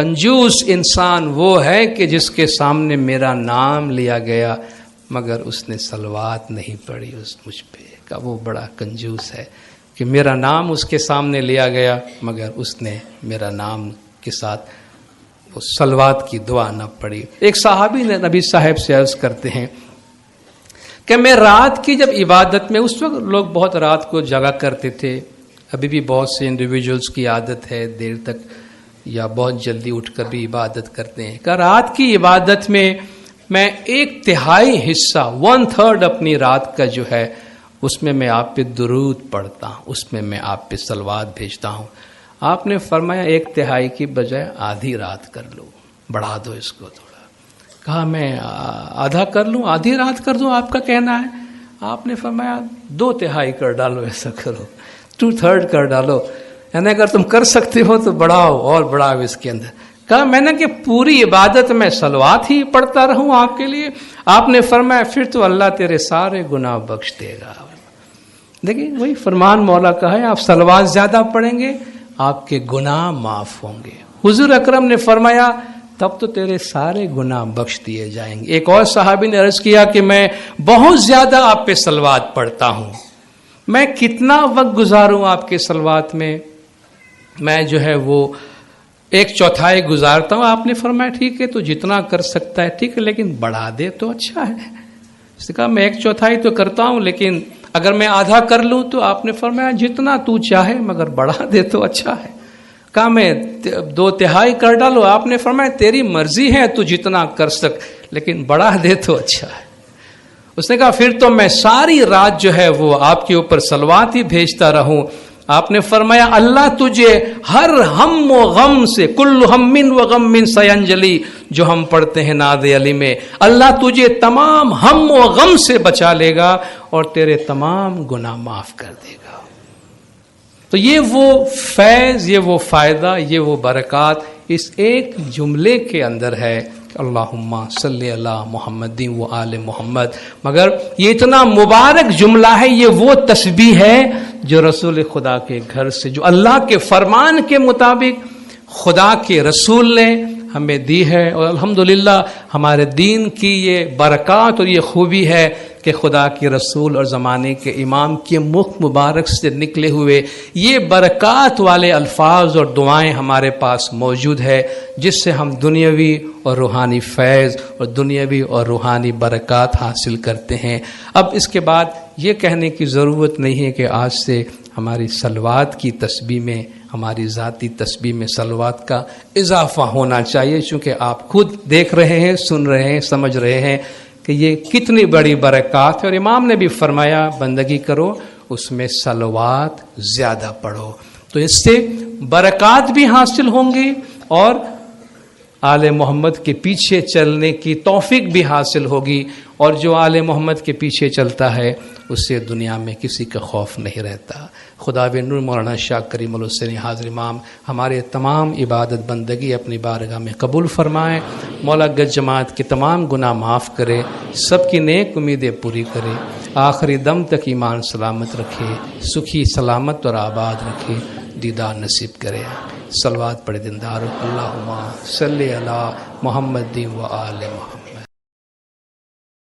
کنجوس انسان وہ ہے کہ جس کے سامنے میرا نام لیا گیا مگر اس نے صلوات نہیں پڑھی اس مجھ پہ، کہ وہ بڑا کنجوس ہے کہ میرا نام اس کے سامنے لیا گیا مگر اس نے میرا نام کے ساتھ وہ صلوات کی دعا نہ پڑھی۔ ایک صحابی نے نبی صاحب سے عرض کرتے ہیں کہ میں رات کی جب عبادت میں، اس وقت لوگ بہت رات کو جگا کرتے تھے، ابھی بھی بہت سے انڈیویجولز کی عادت ہے دیر تک یا بہت جلدی اٹھ کر بھی عبادت کرتے ہیں، کہ رات کی عبادت میں 1/3 حصہ 1/3 اپنی رات کا جو ہے اس میں آپ پہ درود پڑھتا ہوں، اس میں آپ پہ صلوات بھیجتا ہوں۔ آپ نے فرمایا 1/3 کی بجائے آدھی رات کر لو، بڑھا دو اس کو تھوڑا۔ کہا میں آدھا کر لوں، آدھی رات کر دوں، آپ کا کہنا ہے؟ آپ نے فرمایا 2/3 کر ڈالو، ایسا کرو 2/3 کر ڈالو، یعنی اگر تم کر سکتے ہو تو بڑھاؤ اور بڑھاؤ اس کے اندر۔ کہا میں نے کہ پوری عبادت میں صلوات ہی پڑھتا رہوں آپ کے لیے؟ آپ نے فرمایا پھر تو اللہ تیرے سارے گناہ بخش دے گا۔ دیکھیں وہی فرمان مولا کا ہے، آپ صلوات زیادہ پڑھیں گے آپ کے گناہ معاف ہوں گے۔ حضور اکرم نے فرمایا تب تو تیرے سارے گناہ بخش دیے جائیں گے۔ ایک اور صحابی نے عرض کیا کہ میں بہت زیادہ آپ پہ صلوات پڑھتا ہوں، میں کتنا وقت گزاروں آپ کے صلوات میں؟ میں جو ہے وہ 1/4 گزارتا ہوں۔ آپ نے فرمایا ٹھیک ہے تو جتنا کر سکتا ہے ٹھیک ہے، لیکن بڑھا دے تو اچھا ہے۔ اس نے کہا میں 1/4 تو کرتا ہوں، لیکن اگر میں آدھا کر لوں تو آپ نے فرمایا جتنا تو چاہے مگر بڑھا دے تو اچھا ہے۔ کہا میں 2/3 کر ڈالو، آپ نے فرمایا تیری مرضی ہے تو جتنا کر سک، لیکن بڑھا دے تو اچھا ہے۔ اس نے کہا پھر تو میں ساری رات جو ہے وہ آپ کے اوپر صلوات ہی بھیجتا رہوں۔ آپ نے فرمایا اللہ تجھے ہر ہم و غم سے، کل ہم و غم سینجلی، جو ہم پڑھتے ہیں نعت علی میں، اللہ تجھے تمام ہم و غم سے بچا لے گا اور تیرے تمام گناہ معاف کر دے گا۔ تو یہ وہ فیض، یہ وہ فائدہ، یہ وہ برکات اس ایک جملے کے اندر ہے، اللہم صلی علی محمد و آل محمد۔ مگر یہ اتنا مبارک جملہ ہے، یہ وہ تسبیح ہے جو رسول خدا کے گھر سے، جو اللہ کے فرمان کے مطابق خدا کے رسول نے ہمیں دی ہے۔ اور الحمدللہ ہمارے دین کی یہ برکات اور یہ خوبی ہے کہ خدا کے رسول اور زمانے کے امام کے مخ مبارک سے نکلے ہوئے یہ برکات والے الفاظ اور دعائیں ہمارے پاس موجود ہے، جس سے ہم دنیاوی اور روحانی فیض اور دنیاوی اور روحانی برکات حاصل کرتے ہیں۔ اب اس کے بعد یہ کہنے کی ضرورت نہیں ہے کہ آج سے ہماری صلوات کی تسبیح میں، ہماری ذاتی تسبیح میں صلوات کا اضافہ ہونا چاہیے، چونکہ آپ خود دیکھ رہے ہیں، سن رہے ہیں، سمجھ رہے ہیں کہ یہ کتنی بڑی برکات ہے۔ اور امام نے بھی فرمایا بندگی کرو اس میں صلوات زیادہ پڑھو، تو اس سے برکات بھی حاصل ہوں گی اور آل محمد کے پیچھے چلنے کی توفیق بھی حاصل ہوگی۔ اور جو آل محمد کے پیچھے چلتا ہے اس سے دنیا میں کسی کا خوف نہیں رہتا۔ خدا نور مولانا شاہ کریم الحسینی حاضر امام ہمارے تمام عبادت بندگی اپنی بارگاہ میں قبول فرمائے، مولا گج جماعت کے تمام گناہ معاف کرے، سب کی نیک امیدیں پوری کرے، آخری دم تک ایمان سلامت رکھے، سکھی سلامت اور آباد رکھے، دیدار نصیب کرے۔ صلوات پڑھے دیندار، اللہم صلی علی محمد و آل محمد۔